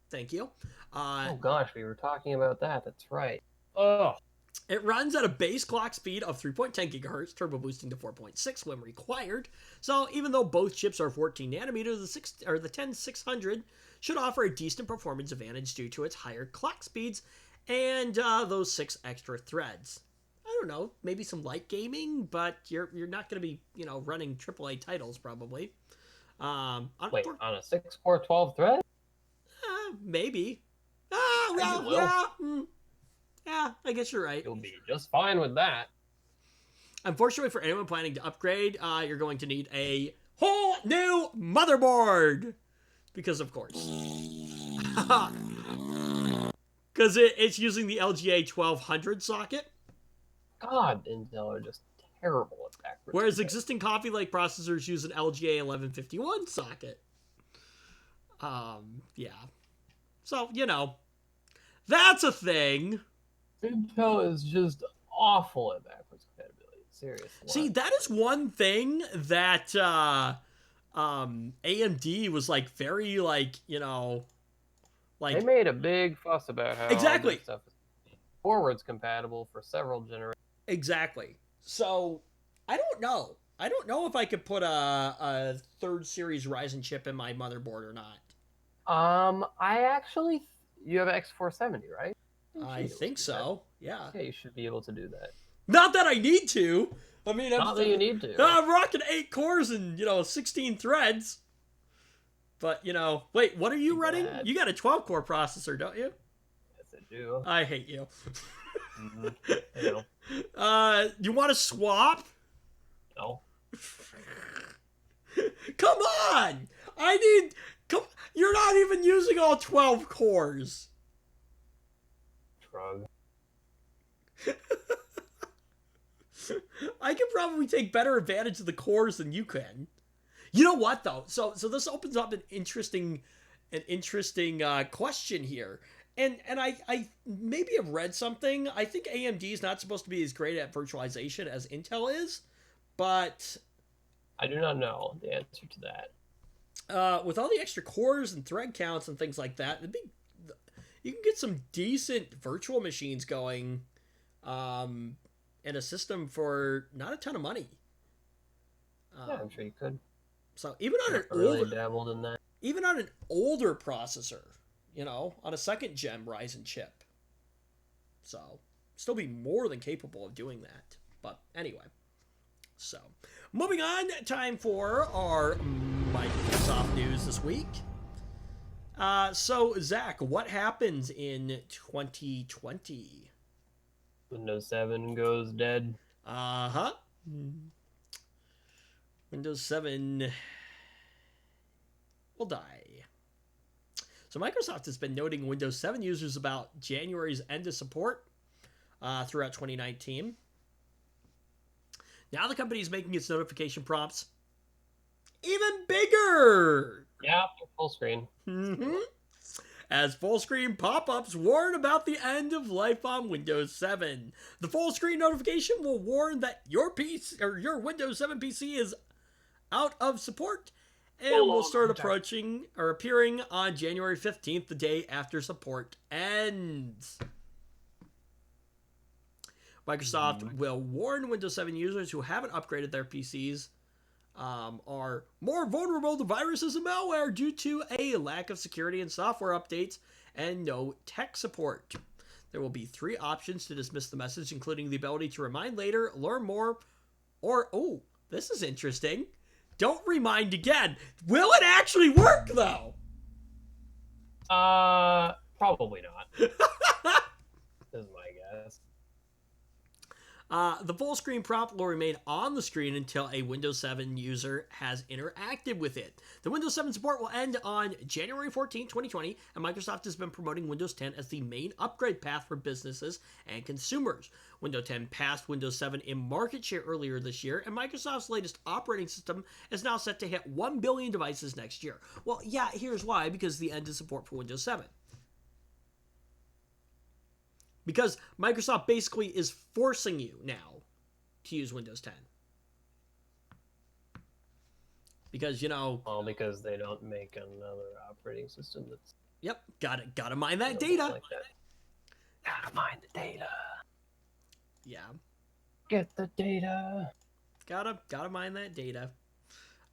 thank you. Oh gosh, we were talking about that. That's right. Oh. It runs at a base clock speed of 3.10 gigahertz, turbo boosting to 4.6 when required. So even though both chips are 14 nanometers, the 10600 should offer a decent performance advantage due to its higher clock speeds and those 6 extra threads. I don't know, maybe some light gaming, but you're not going to be running AAA titles probably. Wait, on a 6-core 12 thread? Maybe. Yeah, I guess you're right. You'll be just fine with that. Unfortunately, for anyone planning to upgrade, you're going to need a whole new motherboard. Because, of course. Because it's using the LGA 1200 socket. God, Intel are just terrible at backwards. Whereas existing Coffee Lake processors use an LGA 1151 socket. Yeah. So, that's a thing. Intel is just awful at backwards compatibility. Seriously. See, that is one thing that AMD was very they made a big fuss about how exactly all this stuff is forwards compatible for several generations. Exactly. So I don't know. I don't know if I could put a 3rd series Ryzen chip in my motherboard or not. You have X470, right? I think so. Yeah. Yeah, you should be able to do that. Not that I need to. I mean, not that you need to. I'm rocking 8 cores and 16 threads. But wait, what are you running? You got a 12-core processor, don't you? Yes, I do. I hate you. Mm-hmm. I know. You want to swap? No. Come on! You're not even using all 12 cores. Shrug. I can probably take better advantage of the cores than you can. You know what though? So this opens up an interesting question here. And I maybe have read something. I think AMD is not supposed to be as great at virtualization as Intel is, but I do not know the answer to that. With all the extra cores and thread counts and things like that, you can get some decent virtual machines going in a system for not a ton of money. Yeah, I'm sure you could. So even on dabbled in that. Even on an older processor, on a 2nd gen Ryzen chip. So still be more than capable of doing that. But anyway. So moving on, time for our Microsoft news this week. So Zach, what happens in 2020? Windows 7 goes dead. Uh-huh. Windows 7 will die. So Microsoft has been noting Windows 7 users about January's end of support throughout 2019. Now the company is making its notification prompts even bigger. Yeah, full screen. Mm-hmm. As full screen pop-ups warn about the end of life on Windows 7. The full screen notification will warn that your PC or your Windows 7 PC is out of support and will start appearing on January 15th, the day after support ends. Microsoft will warn Windows 7 users who haven't upgraded their PCs are more vulnerable to viruses and malware due to a lack of security and software updates and no tech support. There will be 3 options to dismiss the message, including the ability to remind later, learn more, or, oh, this is interesting, don't remind again. Will it actually work, though? Probably not. Is my guess. The full screen prompt will remain on the screen until a Windows 7 user has interacted with it. The Windows 7 support will end on January 14, 2020, and Microsoft has been promoting Windows 10 as the main upgrade path for businesses and consumers. Windows 10 passed Windows 7 in market share earlier this year, and Microsoft's latest operating system is now set to hit 1 billion devices next year. Well, yeah, here's why, because the end of support for Windows 7. Because Microsoft basically is forcing you now to use Windows 10. Because, you know... Well, because they don't make another operating system that's... Yep, gotta mine that data. Like that. Gotta mine the data. Yeah. Get the data. Gotta mine that data.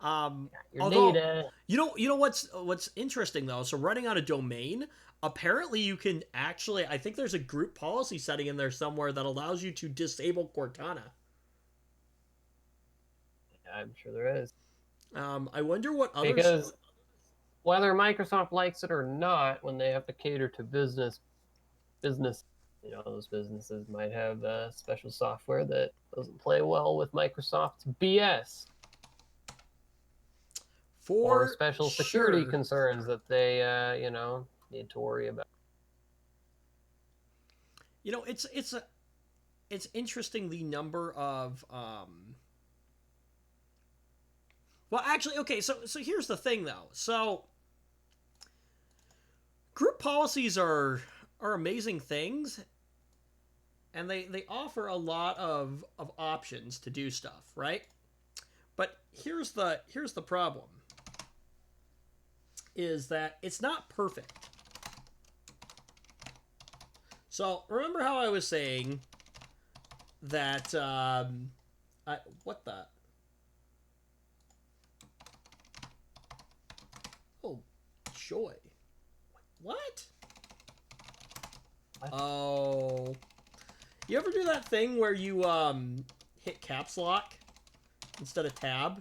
Your data. You know what's interesting though? So running on a domain, apparently you can actually, I think there's a group policy setting in there somewhere that allows you to disable Cortana. I'm sure there is. I wonder what others... Because whether Microsoft likes it or not, when they have to cater to business, you know, those businesses might have special software that doesn't play well with Microsoft's BS. Or special security concerns that they, you know, need to worry about. You know, it's interesting the number of well, actually, okay, so here's the thing though. So group policies are amazing things, and they offer a lot of options to do stuff, right? But here's the problem. Is that it's not perfect. So remember how I was saying that what the... Oh, joy. What? Oh. You ever do that thing where you hit caps lock instead of tab?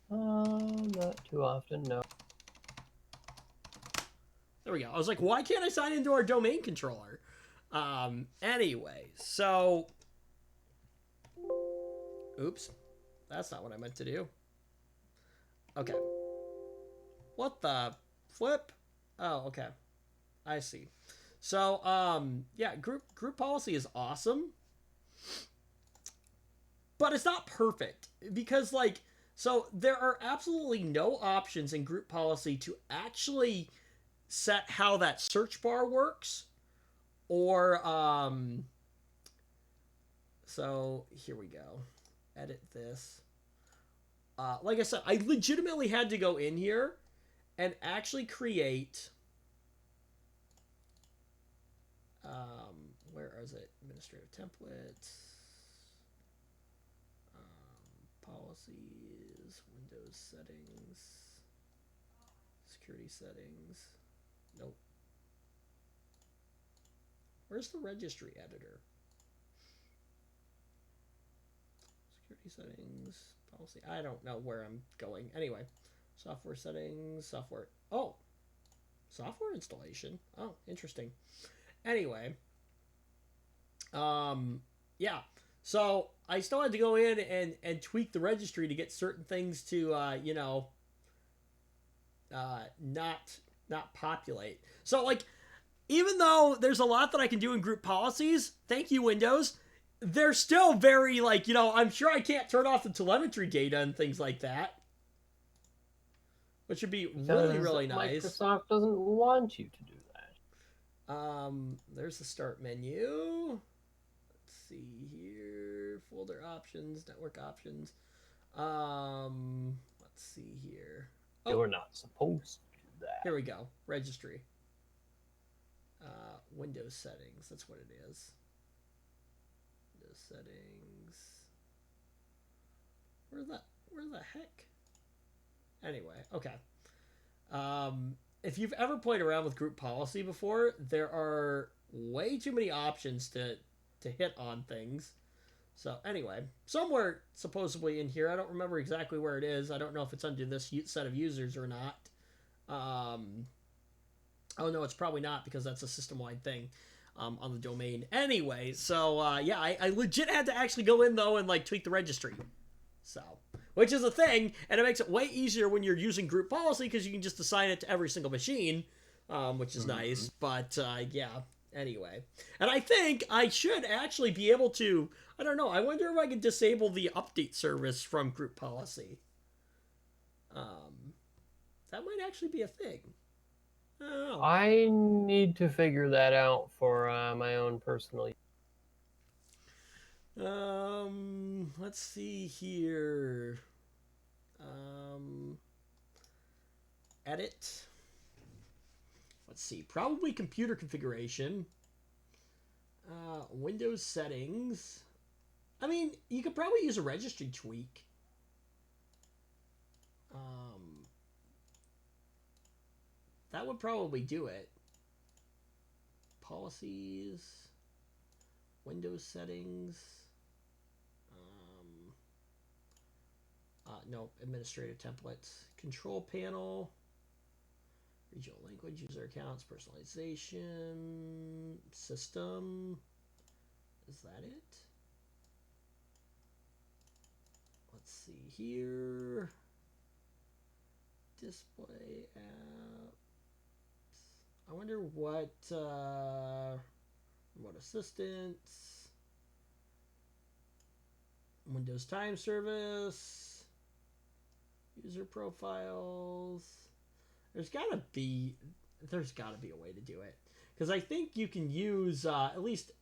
Not too often, no. There we go. I was like, why can't I sign into our domain controller? Anyway, so... Oops. That's not what I meant to do. Okay. What the flip? Oh, okay. I see. So, yeah, group policy is awesome. But it's not perfect. Because, like... So there are absolutely no options in group policy to actually set how that search bar works, or so here we go. Edit this. Like I said, I legitimately had to go in here and actually create. Where is it? Administrative templates. Policies, Windows settings, security settings. Nope. Where's the registry editor? Security settings, policy. I don't know where I'm going. Anyway, software settings, software. Oh, software installation. Oh, interesting. Anyway, yeah. So I still had to go in and tweak the registry to get certain things to, you know, not populate. So, like, even though there's a lot that I can do in group policies, thank you, Windows, they're still very, like, you know, I'm sure I can't turn off the telemetry data and things like that. Which would be really, really nice. Microsoft doesn't want you to do that. There's the start menu. See here, folder options, network options. Let's see here. Oh, you're not supposed to do that. Here we go. Registry. Windows settings. That's what it is. Windows settings. Where the heck? Anyway, okay. if you've ever played around with group policy before, there are way too many options to hit on things. So anyway, somewhere supposedly in here, I don't remember exactly where it is. I don't know if it's under this set of users or not. Oh no, it's probably not because that's a system-wide thing on the domain. Anyway, so yeah, I legit had to actually go in though and like tweak the registry. So, which is a thing, and it makes it way easier when you're using group policy because you can just assign it to every single machine, which is nice. But yeah, anyway, and I think I should actually be able to. I don't know. I wonder if I could disable the update service from group policy. That might actually be a thing. Oh. I need to figure that out for my own personal. Let's see here. Edit. Let's see. Probably computer configuration. Windows settings. I mean, you could probably use a registry tweak. That would probably do it. Policies. Windows settings. No, administrative templates. Control panel. Regional language, user accounts, personalization, system. Is that it? Let's see here. Display apps. I wonder what remote assistance. Windows time service. User profiles. There's gotta be a way to do it, because I think you can use at least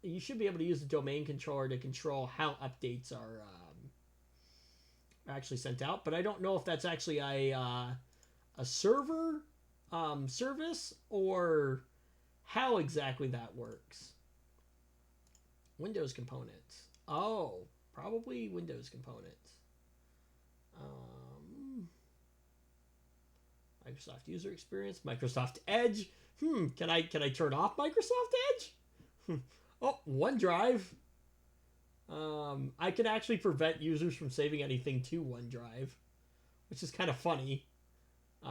you should be able to use the domain controller to control how updates are actually sent out. But I don't know if that's actually a server service or how exactly that works. Windows components. Oh, probably Windows components. Microsoft user experience, Microsoft Edge. Can I turn off Microsoft Edge? Oh, OneDrive. I can actually prevent users from saving anything to OneDrive, which is kind of funny.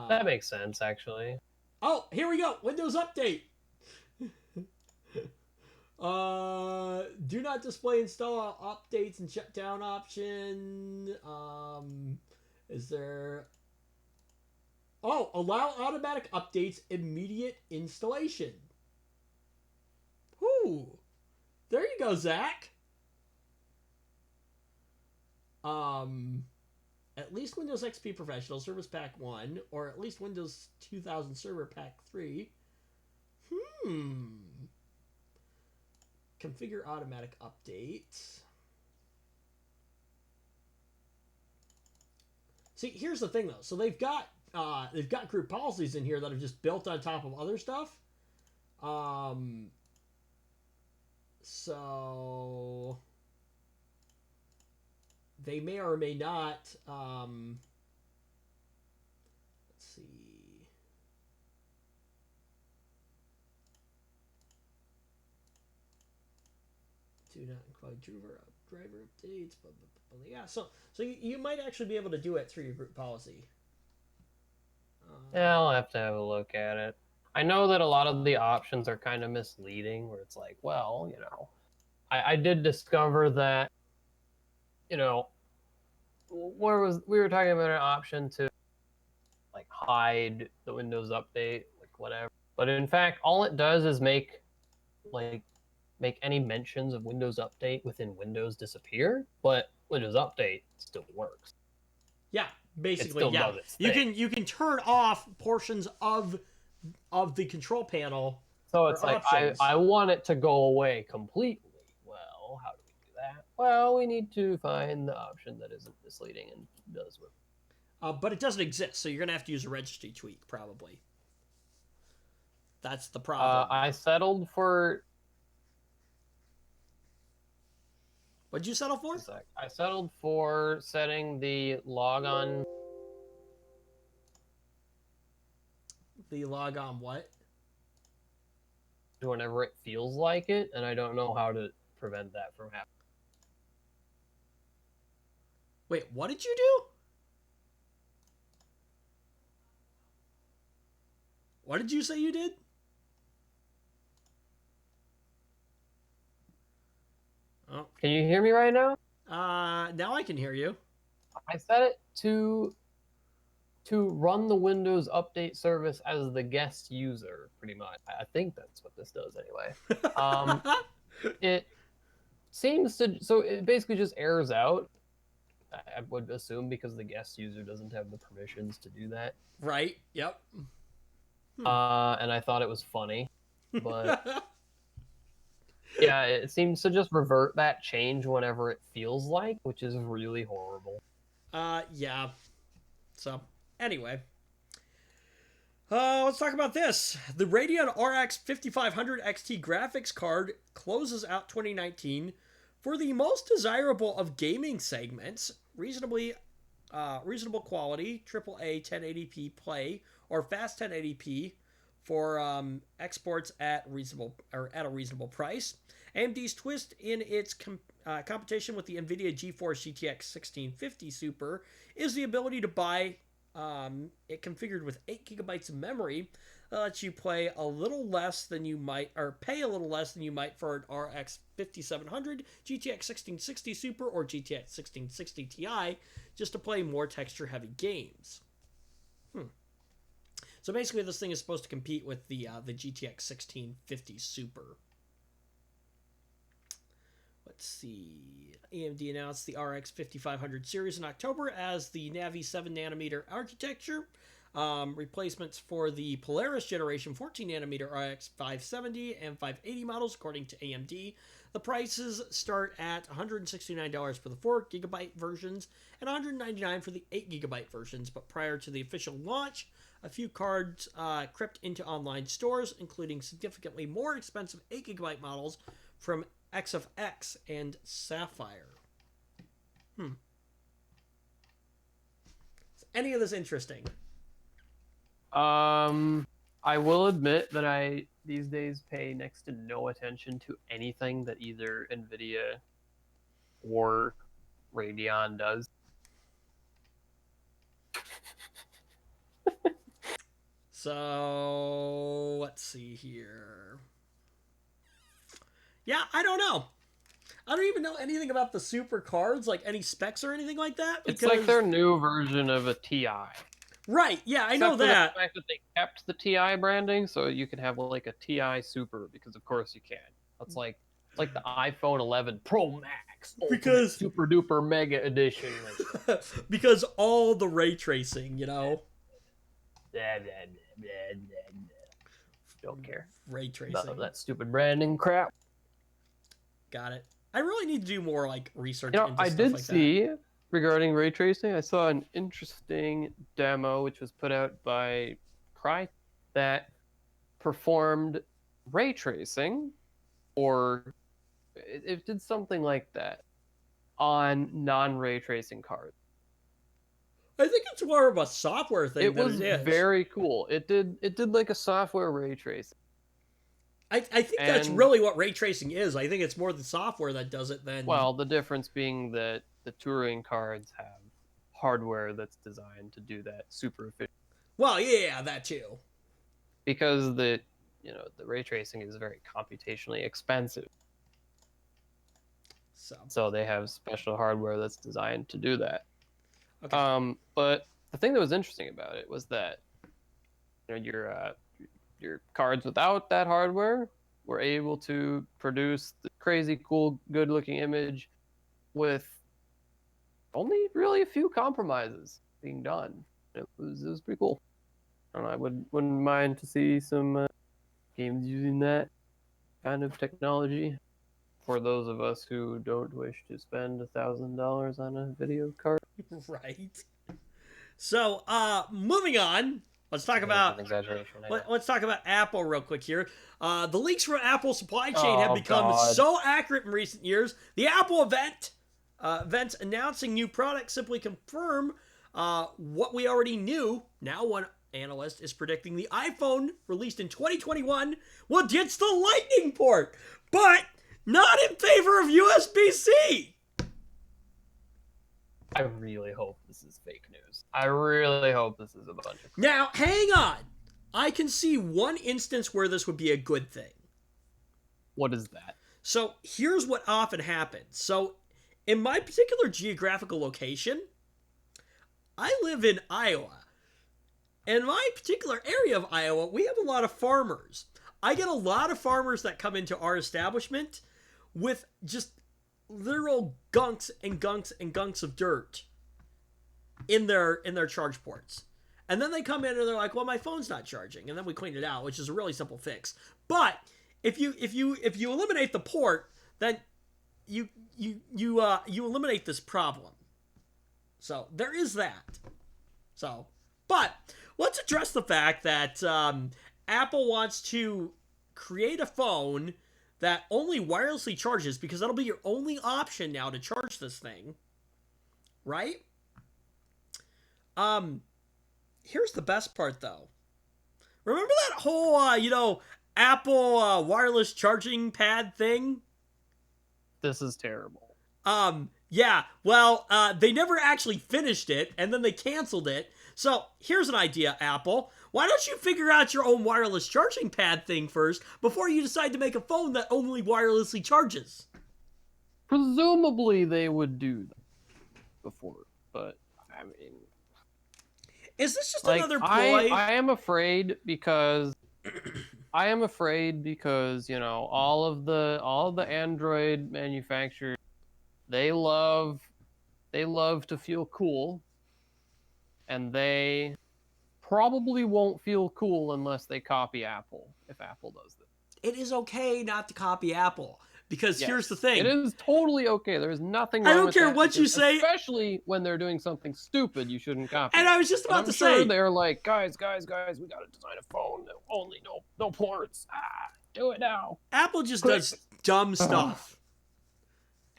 That makes sense, actually. Oh, here we go. Windows Update. Do not display install updates and shutdown option. Is there... Oh, allow automatic updates, immediate installation. Whoo. There you go, Zach. At least Windows XP Professional Service Pack 1, or at least Windows 2000 Server Pack 3. Configure automatic updates. See, here's the thing though. So they've got group policies in here that are just built on top of other stuff. So they may or may not. Let's see. Do not include driver updates. Blah, blah, blah, blah. Yeah, so you might actually be able to do it through your group policy. Yeah, I'll have to have a look at it. I know that a lot of the options are kind of misleading, where it's like, well, you know, I did discover that, you know, we were talking about an option to like hide the Windows update, like whatever. But in fact, all it does is make any mentions of Windows Update within Windows disappear, but Windows Update still works. Yeah, basically, yeah. You can turn off portions of the control panel. So it's like I want it to go away completely. Well, how do we do that? Well, we need to find the option that isn't misleading and does work. But it doesn't exist, so you're gonna have to use a registry tweak probably. That's the problem. I settled for. What'd you settle for? I settled for setting the logon. The log on what? Whenever it feels like it, and I don't know how to prevent that from happening. Wait, what did you do? What did you say you did? Oh. Can you hear me right now? Now I can hear you. I set it to run the Windows Update service as the guest user, pretty much. I think that's what this does anyway. It seems to, so it basically just errors out. I would assume because the guest user doesn't have the permissions to do that. Right. Yep. And I thought it was funny, but yeah, it seems to just revert that change whenever it feels like, which is really horrible. Yeah. So, anyway. Let's talk about this. The Radeon RX 5500 XT graphics card closes out 2019 for the most desirable of gaming segments, reasonable quality, AAA 1080p play, or fast 1080p for exports at a reasonable price. AMD's twist in its competition with the NVIDIA GeForce GTX 1650 Super is the ability to buy it configured with 8 gigabytes of memory that lets you play a little less than you might, or pay a little less than you might for an RX 5700, GTX 1660 Super, or GTX 1660 Ti, just to play more texture-heavy games. So basically, this thing is supposed to compete with the GTX 1650 Super. Let's see. AMD announced the RX 5500 series in October as the Navi 7nm architecture. Replacements for the Polaris Generation 14nm RX 570 and 580 models, according to AMD. The prices start at $169 for the 4GB versions and $199 for the 8GB versions, but prior to the official launch, a few cards crept into online stores, including significantly more expensive 8GB models from XFX and Sapphire. Is any of this interesting? I will admit that I these days pay next to no attention to anything that either NVIDIA or Radeon does. So, let's see here. Yeah, I don't know. I don't even know anything about the super cards, like any specs or anything like that. It's like their new version of a TI. Right, yeah, I know that. The fact that they kept the TI branding, so you can have like a TI Super, because of course you can. It's like the iPhone 11 Pro Max, because super duper mega edition. Because all the ray tracing, you know. Don't care. Ray tracing. About that stupid branding crap. Got it. I really need to do more like research. You know, into I stuff did like see that. Regarding ray tracing, I saw an interesting demo which was put out by Cry that performed ray tracing, or it did something like that on non-ray tracing cards. I think it's more of a software thing. It than was it is. very cool. It did like a software ray tracing. I think that's really what ray tracing is. I think it's more the software that does it than. Well, the difference being that the Turing cards have hardware that's designed to do that super efficient. Well, yeah, that too. Because the ray tracing is very computationally expensive. So they have special hardware that's designed to do that. Okay. But the thing that was interesting about it was that your cards without that hardware were able to produce the crazy cool, good-looking image with only really a few compromises being done. It was pretty cool. I don't know, I wouldn't mind to see some games using that kind of technology for those of us who don't wish to spend $1,000 on a video card. Right. So, moving on. Let's talk about let's talk about Apple real quick here. The leaks from Apple's supply chain have become so accurate in recent years. The Apple events announcing new products simply confirm what we already knew. Now, analyst is predicting the iPhone released in 2021 will ditch the Lightning port, but not in favor of USB-C. I really hope this is fake news. I really hope this is a bunch of crap. Now, hang on. I can see one instance where this would be a good thing. What is that? So here's what often happens. So in my particular geographical location, I live in Iowa. In my particular area of Iowa, we have a lot of farmers. I get a lot of farmers that come into our establishment with just literal gunks and gunks and gunks of dirt in their charge ports. And then they come in and they're like, well, my phone's not charging. And then we clean it out, which is a really simple fix. But if you eliminate the port, then you eliminate this problem. So there is that. So, but let's address the fact that Apple wants to create a phone that only wirelessly charges, because that'll be your only option now to charge this thing, right? Here's the best part though. Remember that whole Apple wireless charging pad thing? This is terrible. Yeah, well, they never actually finished it, and then they canceled it. So, here's an idea, Apple. Why don't you figure out your own wireless charging pad thing first before you decide to make a phone that only wirelessly charges? Presumably they would do that before, but I mean, is this just like, another ploy? I am afraid because all of the Android manufacturers, they love to feel cool, and they probably won't feel cool unless they copy Apple, if Apple does this. It is okay not to copy Apple, because here's the thing. It is totally okay. There's nothing wrong with that. I don't care what you say. Especially when they're doing something stupid, you shouldn't copy. And I was just about to say. They're like, guys, we got to design a phone that only no ports. Do it now. Apple just does dumb stuff.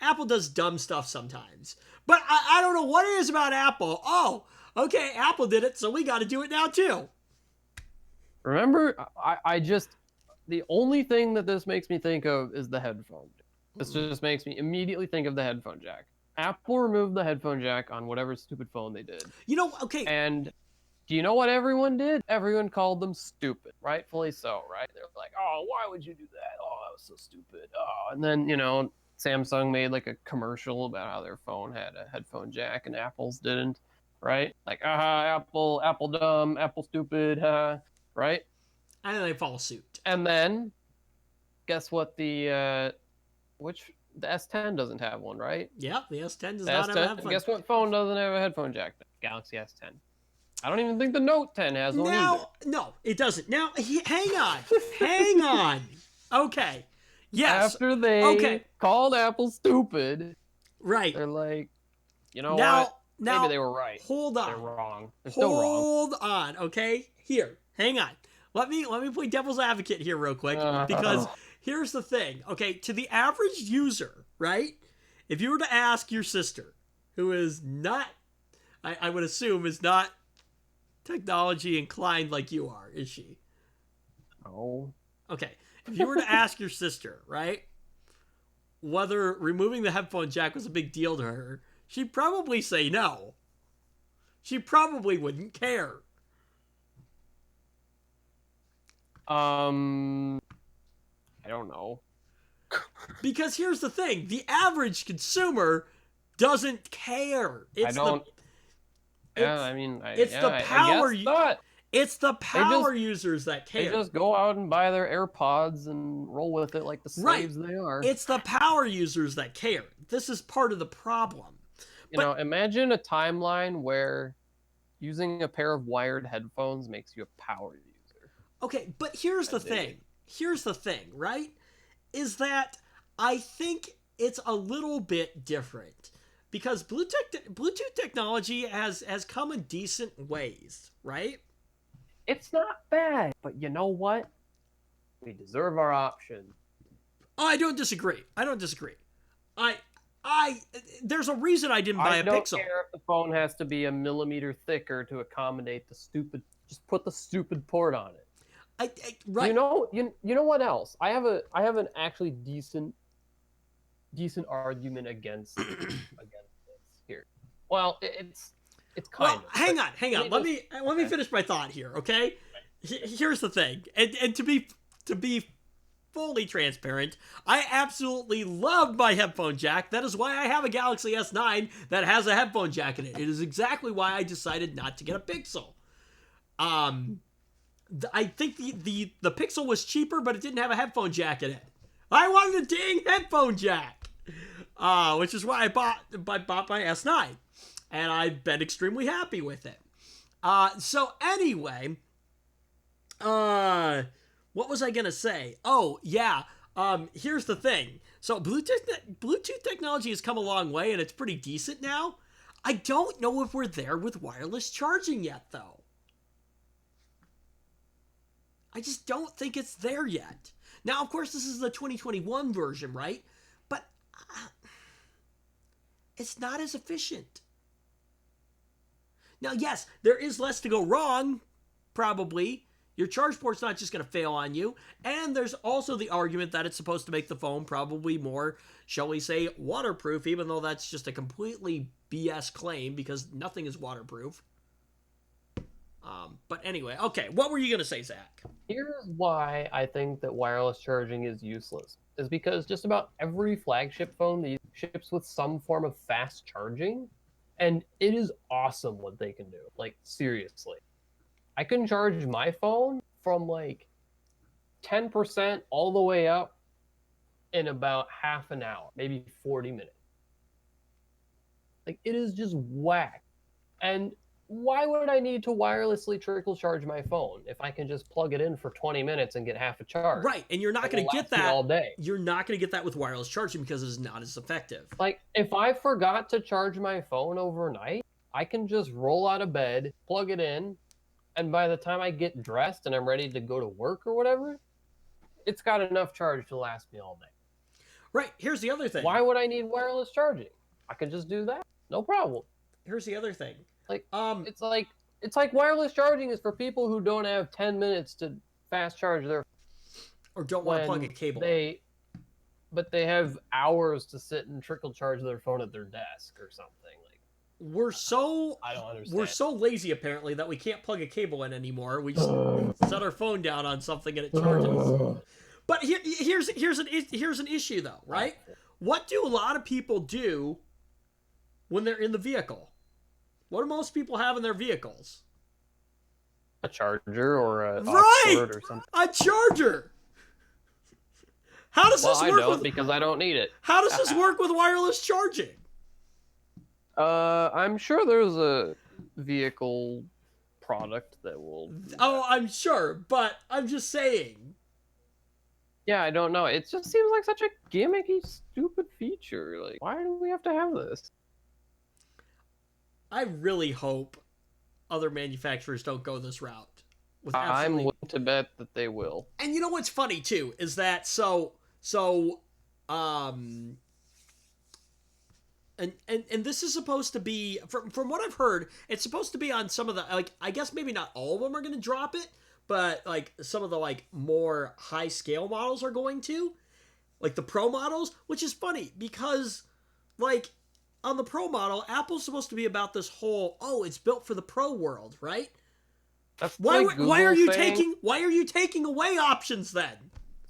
Apple does dumb stuff sometimes. But I don't know what it is about Apple. Oh, okay, Apple did it, so we got to do it now too. Remember, the only thing that this makes me think of is the headphone. This just makes me immediately think of the headphone jack. Apple removed the headphone jack on whatever stupid phone they did. Okay. And do you know what everyone did? Everyone called them stupid, rightfully so, right? They're like, oh, why would you do that? Oh, that was so stupid. Oh, and then, Samsung made like a commercial about how their phone had a headphone jack and Apple's didn't, right? Like, Apple dumb, Apple stupid, right? And then they follow suit. And then, guess what? The S10 doesn't have one, right? Yeah, the S10 does not have a headphone. Guess what phone doesn't have a headphone jack? Galaxy S10. I don't even think the Note 10 has one either. No, it doesn't. Now, hang on. Okay. Yes. After they called Apple stupid, right? They're like, what? Maybe they were right. Hold on. They're wrong. They're still wrong. Hold on. Okay. Here, hang on. Let me play devil's advocate here real quick, because here's the thing. Okay, to the average user, right? If you were to ask your sister, who is not, I would assume, is not technology inclined like you are, is she? Oh. Okay. If you were to ask your sister, right, whether removing the headphone jack was a big deal to her, she'd probably say no. She probably wouldn't care. I don't know. Because here's the thing. The average consumer doesn't care. It's the power users that care. They just go out and buy their AirPods and roll with it like the slaves they are. It's the power users that care. This is part of the problem. Imagine a timeline where using a pair of wired headphones makes you a power user. Okay, but here's the thing. Here's the thing, right? Is that I think it's a little bit different. Because Bluetooth technology has come in decent ways, right? It's not bad, but you know what? We deserve our option. I don't disagree. There's a reason I didn't buy a Pixel. I don't care if the phone has to be a millimeter thicker to accommodate the stupid Just put the stupid port on it. Right. You know what else? I have an actually decent argument against this here. Well, it's kind of. Hang on. Let me finish my thought here, okay? Here's the thing, and to be fully transparent, I absolutely love my headphone jack. That is why I have a Galaxy S9 that has a headphone jack in it. It is exactly why I decided not to get a Pixel. I think the Pixel was cheaper, but it didn't have a headphone jack in it. I wanted a dang headphone jack, which is why I bought my S9, and I've been extremely happy with it. So anyway, what was I gonna say? Oh yeah, here's the thing. So Bluetooth technology has come a long way, and it's pretty decent now. I don't know if we're there with wireless charging yet, though. I just don't think it's there yet. Now, of course, this is the 2021 version, right? But it's not as efficient. Now, yes, there is less to go wrong, probably. Your charge port's not just going to fail on you. And there's also the argument that it's supposed to make the phone probably more, shall we say, waterproof, even though that's just a completely BS claim because nothing is waterproof. But anyway, okay, what were you going to say, Zach? Here's why I think that wireless charging is useless. Is because just about every flagship phone these ships with some form of fast charging, and it is awesome what they can do. Like, seriously. I can charge my phone from like 10% all the way up in about half an hour, maybe 40 minutes. Like, it is just whack. And why would I need to wirelessly trickle charge my phone if I can just plug it in for 20 minutes and get half a charge? Right, and you're not going to get that all day. You're not going to get that with wireless charging because it's not as effective. Like, if I forgot to charge my phone overnight, I can just roll out of bed, plug it in, and by the time I get dressed and I'm ready to go to work or whatever, it's got enough charge to last me all day. Right, here's the other thing. Why would I need wireless charging? I can just do that. No problem. Here's the other thing. Like, it's like wireless charging is for people who don't have 10 minutes to fast charge their, or don't want to plug a cable. But they have hours to sit and trickle charge their phone at their desk or something. Like, I don't understand. We're so lazy apparently that we can't plug a cable in anymore. We just set our phone down on something and it charges. But here's an issue though, right? What do a lot of people do when they're in the vehicle? What do most people have in their vehicles? A charger or a cord or something. A charger. How does this work? I don't because I don't need it. How does this work with wireless charging? I'm sure there's a vehicle product that will. Oh, I'm sure, but I'm just saying. Yeah, I don't know. It just seems like such a gimmicky, stupid feature. Like, why do we have to have this? I really hope other manufacturers don't go this route. I'm willing to bet that they will. And you know what's funny too is that and this is supposed to be from what I've heard, it's supposed to be on some of the, like, I guess maybe not all of them are going to drop it, but like some of the like more high scale models are going to, like the Pro models, which is funny because like on the Pro model, Apple's supposed to be about this whole, oh, it's built for the Pro world, right? That's why are you saying, taking away options then?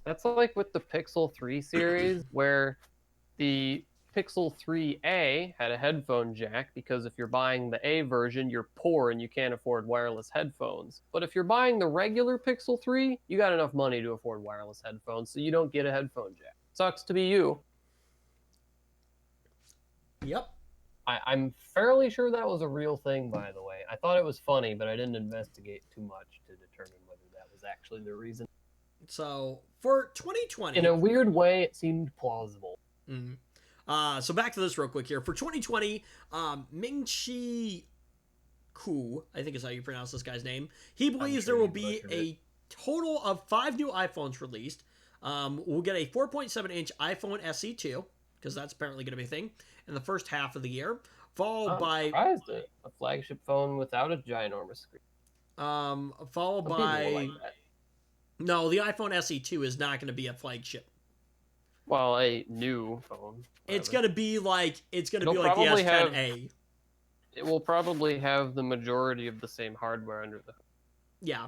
That's like with the Pixel 3 series, where the Pixel 3a had a headphone jack because if you're buying the A version, you're poor and you can't afford wireless headphones. But if you're buying the regular Pixel 3, you got enough money to afford wireless headphones, so you don't get a headphone jack. Sucks to be you. Yep. I'm fairly sure that was a real thing, by the way. I thought it was funny, but I didn't investigate too much to determine whether that was actually the reason. So, for 2020... In a weird way, it seemed plausible. Mm-hmm. So back to this real quick here. For 2020, Ming-Chi Kuo, I think is how you pronounce this guy's name, he believes there will be a total of 5 new iPhones released. We'll get a 4.7-inch iPhone SE2, because that's apparently going to be a thing, in the first half of the year, followed by... I'm surprised a flagship phone without a ginormous screen. Followed Some people by like that. no, the iPhone SE2 is not going to be a flagship. Well, a new phone. It's rather. going to be like the probably have- S10a. It will probably have the majority of the same hardware under the. Yeah.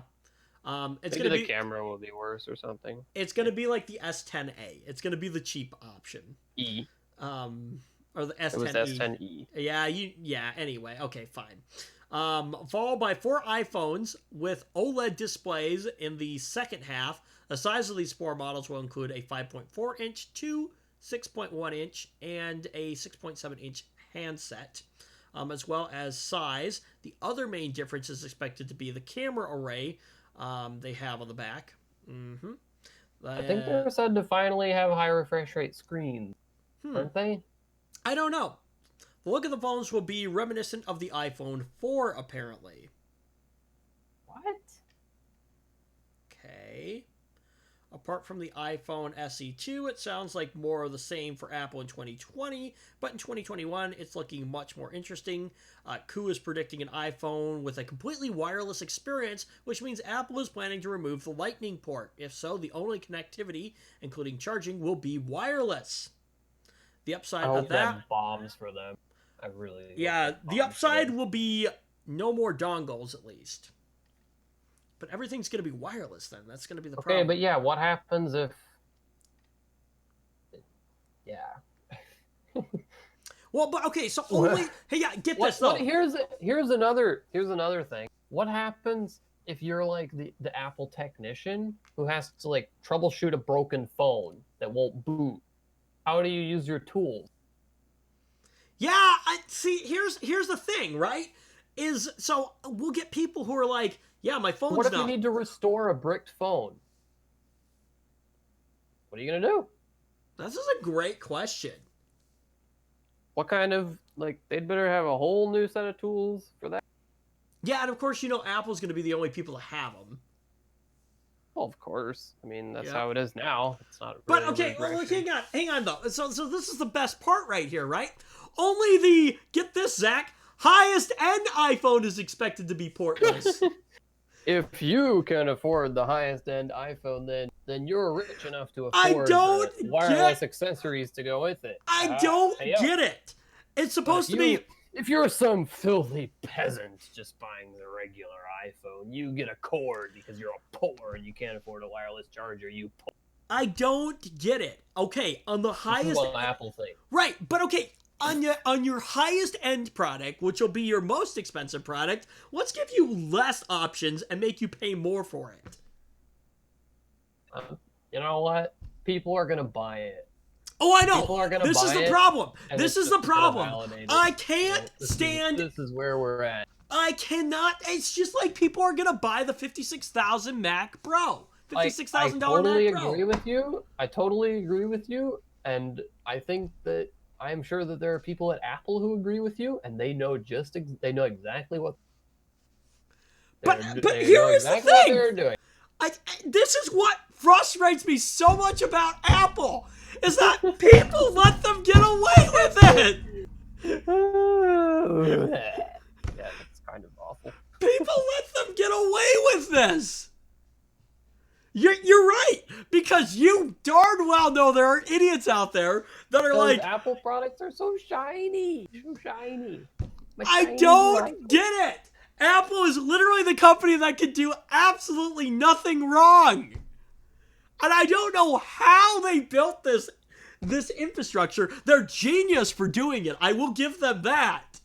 It's Maybe going to the be camera will be worse or something. it's going to be like the S10a. It's going to be the cheap option. E. Or the S10e. It was S10e. Yeah, anyway. Okay, fine. Followed by 4 iPhones with OLED displays in the second half. The size of these 4 models will include a 5.4 inch, 2 6.1 inch, and a 6.7 inch handset, as well as size. The other main difference is expected to be the camera array they have on the back. I think they're said to finally have high refresh rate screens, aren't they? I don't know. The look of the phones will be reminiscent of the iPhone 4, apparently. What? Okay. Apart from the iPhone SE2, it sounds like more of the same for Apple in 2020, but in 2021, it's looking much more interesting. Ku is predicting an iPhone with a completely wireless experience, which means Apple is planning to remove the Lightning port. If so, the only connectivity, including charging, will be wireless. The upside I of hope that bombs for them. I really. Yeah, the upside will be no more dongles, at least. But everything's going to be wireless then. That's going to be the problem. Okay, but yeah, what happens if? Yeah. Well, but okay, so only hey, yeah, get this though. Here's another thing. What happens if you're like the Apple technician who has to like troubleshoot a broken phone that won't boot? How do you use your tools? Yeah, I see. Here's the thing, right? Is so we'll get people who are like, yeah, my phone's What if not. you need to restore a bricked phone? What are you gonna do? This is a great question. What kind of they'd better have a whole new set of tools for that? Yeah, and of course, Apple's going to be the only people to have them. Well, of course. I mean, that's Yeah. how it is now. It's not. But really okay, well, hang on though. So this is the best part right here, right? Only the get this, Zach, highest end iPhone is expected to be portless. If you can afford the highest end iPhone, then you're rich enough to afford wireless accessories to go with it. I don't get it. It's supposed to be. If you're some filthy peasant just buying the regular iPhone, you get a cord because you're a poor and you can't afford a wireless charger. You poor. I don't get it. Okay, on the highest Apple thing. Right, but okay, on your highest end product, which will be your most expensive product, let's give you less options and make you pay more for it. You know what? People are gonna buy it. Oh, I know. People are gonna this buy is the it, problem. and This it's is the just gonna problem. validate it. I can't stand. This is where we're at. I cannot. It's just like people are gonna buy the 56,000 Mac Pro, $56,000 Mac Pro. I totally agree with you, and I think that I'm sure that there are people at Apple who agree with you, and they know they know exactly what. But here is the thing. What they're doing. This is what frustrates me so much about Apple, is that people let them get away with it. Yeah, that's kind of awful. People let them get away with this. You're right, because you darn well know there are idiots out there that are like, Apple products are so shiny, I don't get it. Apple is literally the company that can do absolutely nothing wrong. And I don't know how they built this infrastructure. They're genius for doing it. I will give them that.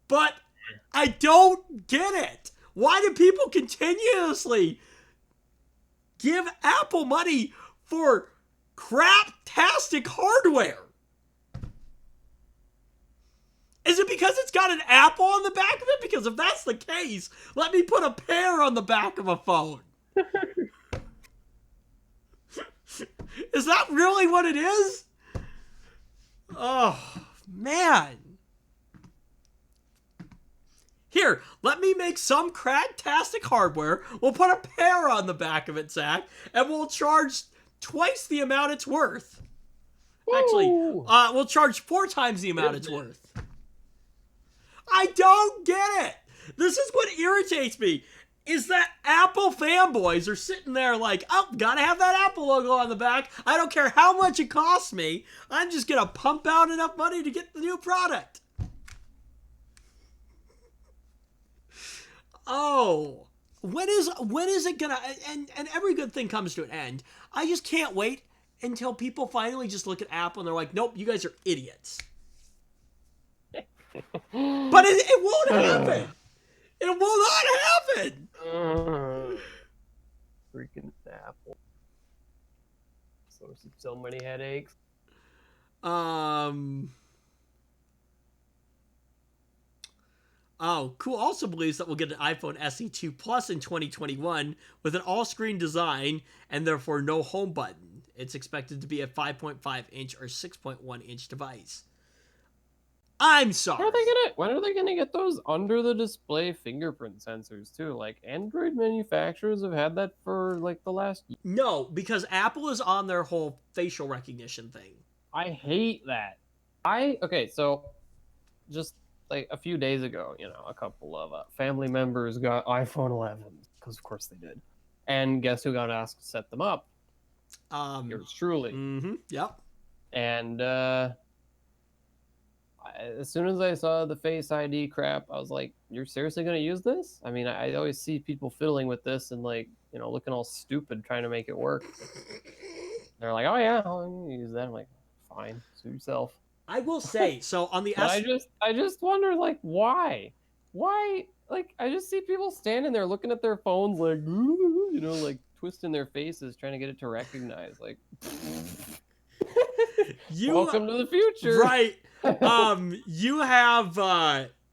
But I don't get it. Why do people continuously give Apple money for crap-tastic hardware? Is it because it's got an apple on the back of it? Because if that's the case, let me put a pear on the back of a phone. Is that really what it is? Oh, man. Here, let me make some cracktastic hardware. We'll put a pear on the back of it, Zach, and we'll charge twice the amount it's worth. Actually, we'll charge 4 times the amount it's worth. I don't get it. This is what irritates me. Is that Apple fanboys are sitting there like, oh, gotta have that Apple logo on the back. I don't care how much it costs me. I'm just gonna pump out enough money to get the new product. Oh, when is it gonna? And every good thing comes to an end. I just can't wait until people finally just look at Apple and they're like, nope, you guys are idiots. But it won't happen. It will not happen. Freaking Apple. Source of so many headaches. Oh, cool. Also believes that we'll get an iPhone SE 2 Plus in 2021 with an all-screen design and therefore no home button. It's expected to be a 5.5-inch or 6.1-inch device. I'm sorry. When are they gonna get those under the display fingerprint sensors too? Like Android manufacturers have had that for like the last year. No, because Apple is on their whole facial recognition thing. I hate that. So just like a few days ago, a couple of family members got iPhone 11s because of course they did, and guess who got asked to set them up? Yours truly. Mm-hmm. Yep. And as soon as I saw the Face ID crap, I was like, "You're seriously gonna use this?" I mean, I always see people fiddling with this and like looking all stupid trying to make it work. They're like, "Oh yeah, I'll use that." I'm like, "Fine, suit yourself." I will say, so on the I just wonder, like, why? Like, I just see people standing there looking at their phones, like, like twisting their faces, trying to get it to recognize. Like, welcome to the future, right? You have,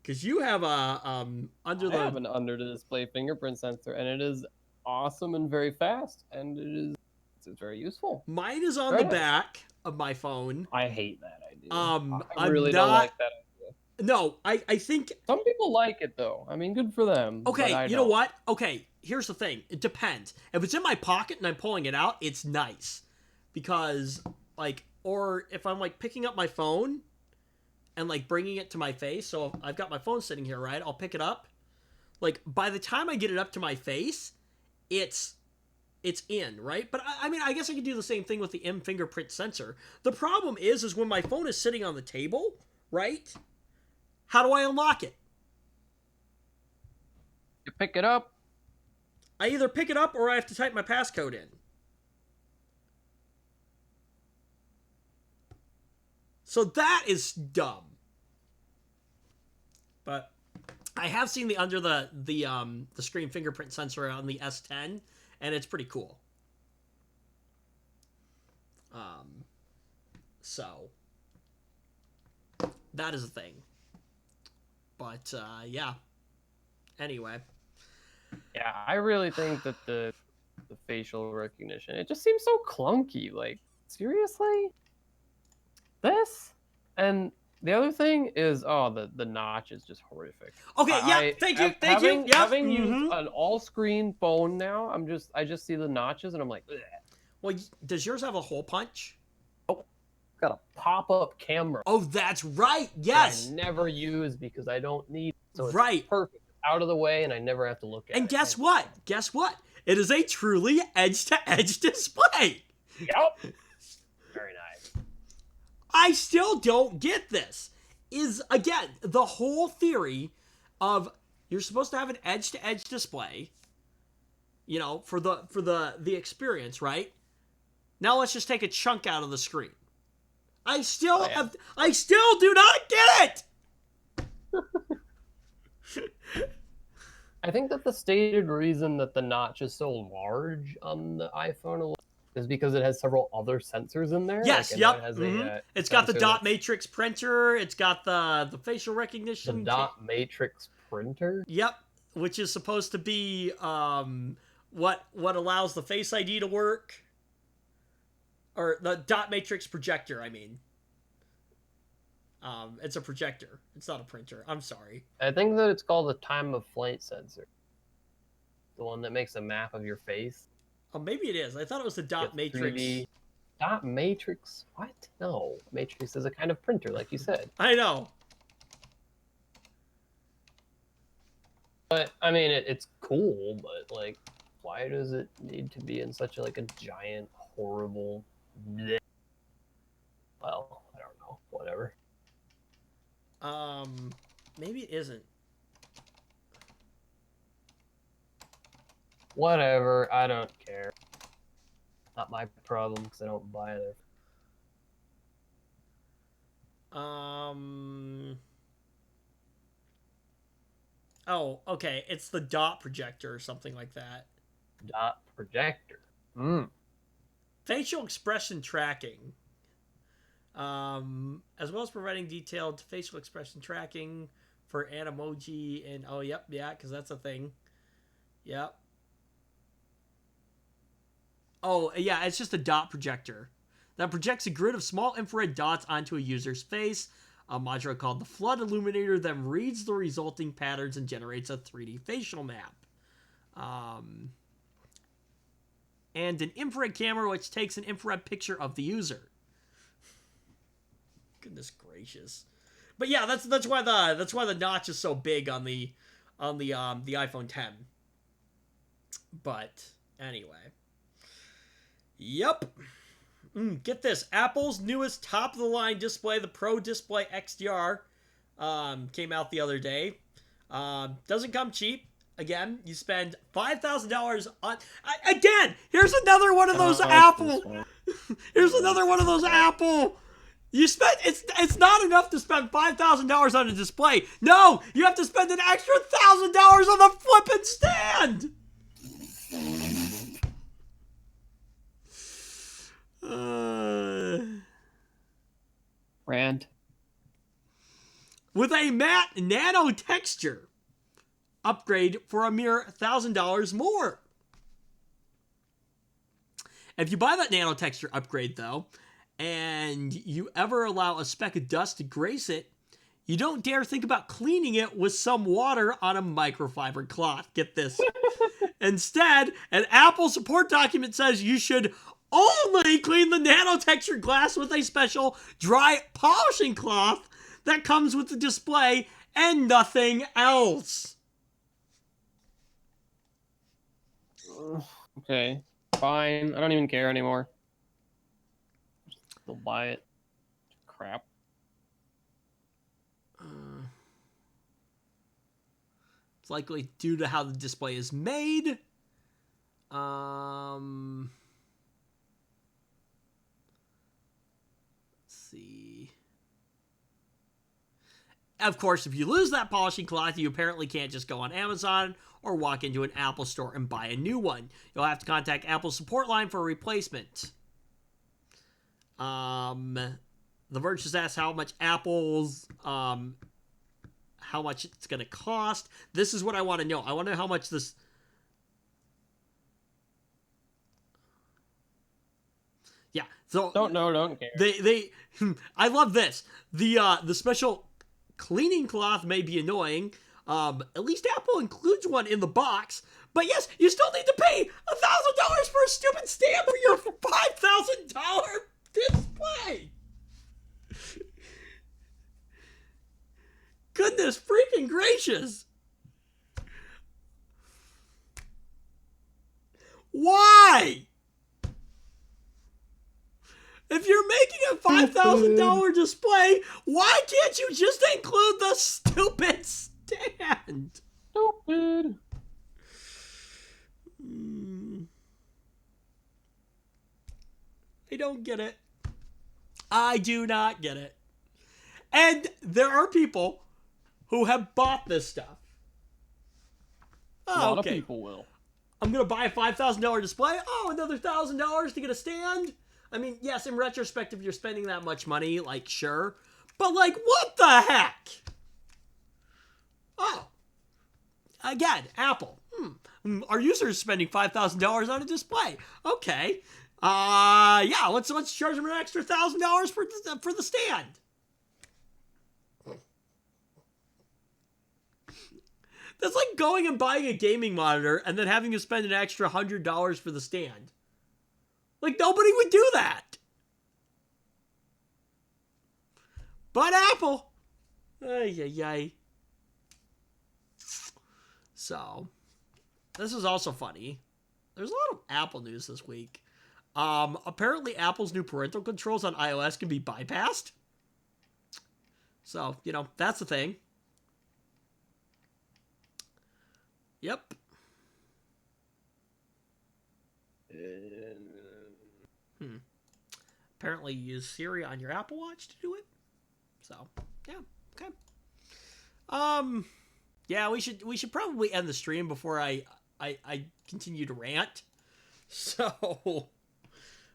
because you have a under the display fingerprint sensor, and it is awesome and very fast, and it's very useful. Mine is on the back of my phone. I hate that idea. I really don't like that idea. No, I think some people like it though. I mean, good for them. Okay, you know what? Okay, here's the thing. It depends. If it's in my pocket and I'm pulling it out, it's nice. Because, like, or if I'm, like, picking up my phone and, like, bringing it to my face. So if I've got my phone sitting here, right? I'll pick it up. Like, by the time I get it up to my face, it's in, right? But I mean, I guess I could do the same thing with the M fingerprint sensor. The problem is when my phone is sitting on the table, right? How do I unlock it? You pick it up. I either pick it up or I have to type my passcode in. So that is dumb. But I have seen the under the screen fingerprint sensor on the S10, and it's pretty cool. So that is a thing. But yeah. Anyway. Yeah, I really think that the facial recognition, it just seems so clunky. Like, seriously? This? And the other thing is, the notch is just horrific. Okay, yeah, thank you. Yeah. Having used an all-screen phone now, I just see the notches and I'm like, ugh. Well, does yours have a hole punch? Oh, got a pop-up camera. Oh, that's right. Yes. I never use because I don't need it. So it's right. Perfect. Out of the way, and I never have to look at it. And guess what? It is a truly edge-to-edge display. Yep. Very nice. I still don't get this. Is, again, the whole theory of you're supposed to have an edge-to-edge display, for the experience, right? Now let's just take a chunk out of the screen. I still do not get it! I think that the stated reason that the notch is so large on the iPhone 11 is because it has several other sensors in there. Yes, like, yep. It's got the dot matrix printer. It's got the facial recognition. The dot matrix printer? Yep, which is supposed to be what allows the Face ID to work. Or the dot matrix projector, I mean. It's a projector. It's not a printer. I'm sorry. I think that it's called the time of flight sensor. The one that makes a map of your face. Oh, maybe it is. I thought it was the dot matrix. 3D. Dot matrix? What? No. Matrix is a kind of printer, like you said. I know. But I mean, it's cool, but like, why does it need to be in such a giant, horrible? Bleh. Well, I don't know. Whatever. Maybe it isn't. Whatever. I don't care. Not my problem because I don't buy it. Oh, okay. It's the dot projector or something like that. Dot projector. Facial expression tracking. As well as providing detailed facial expression tracking for Animoji and because that's a thing. Yep. Oh, yeah, it's just a dot projector that projects a grid of small infrared dots onto a user's face. A module called the Flood Illuminator then reads the resulting patterns and generates a 3D facial map. And an infrared camera which takes an infrared picture of the user. Goodness gracious. But yeah, that's why the notch is so big on the iPhone 10. But anyway. Yep. Get this. Apple's newest top-of-the-line display, the Pro Display XDR, came out the other day. Doesn't come cheap. Again, you spend $5,000 on... Again! Here's another one of those Apple... Here's another one of those Apple... You spent... It's not enough to spend $5,000 on a display. No! You have to spend an extra $1,000 on the flippin' stand! Rand. With a matte nano texture upgrade for a mere $1,000 more. If you buy that nano texture upgrade, though, and you ever allow a speck of dust to grace it, you don't dare think about cleaning it with some water on a microfiber cloth. Get this. Instead, an Apple support document says you should only clean the nano textured glass with a special dry polishing cloth that comes with the display and nothing else. Okay, fine. I don't even care anymore. Still buy it. Crap. It's likely due to how the display is made. See. Of course, if you lose that polishing cloth, you apparently can't just go on Amazon or walk into an Apple store and buy a new one. You'll have to contact Apple's support line for a replacement. The Verge just asked how much how much it's going to cost. This is what I want to know. I want to know how much this... Yeah, so... Don't care. They I love this. The special cleaning cloth may be annoying. At least Apple includes one in the box. But yes, you still need to pay $1,000 for a stupid stand for your $5,000 display. Goodness freaking gracious. Why? If you're making a $5,000 display, why can't you just include the stupid stand? Stupid. I don't get it. I do not get it. And there are people who have bought this stuff. A lot of people will. I'm going to buy a $5,000 display. Oh, another $1,000 to get a stand? I mean, yes, in retrospect, if you're spending that much money, like, sure. But, like, what the heck? Oh. Again, Apple. Our users spending $5,000 on a display. Okay. Yeah, let's charge them an extra $1,000 for the stand. That's like going and buying a gaming monitor and then having to spend an extra $100 for the stand. Like, nobody would do that. But Apple. Ay. So, this is also funny. There's a lot of Apple news this week. Apparently Apple's new parental controls on iOS can be bypassed. So, that's the thing. Yep. Apparently you use Siri on your Apple Watch to do it. So, yeah, okay. Yeah, we should probably end the stream before I continue to rant. So,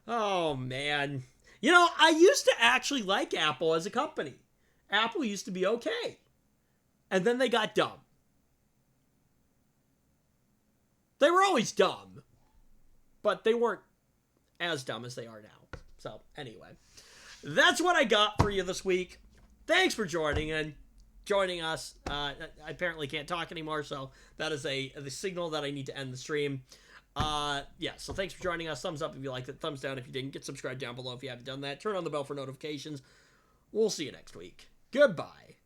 oh man. I used to actually like Apple as a company. Apple used to be okay. And then they got dumb. They were always dumb. But they weren't as dumb as they are now. So, anyway. That's what I got for you this week. Thanks for joining us. I apparently can't talk anymore, so that is the signal that I need to end the stream. Yeah, so thanks for joining us. Thumbs up if you liked it. Thumbs down if you didn't. Get subscribed down below if you haven't done that. Turn on the bell for notifications. We'll see you next week. Goodbye.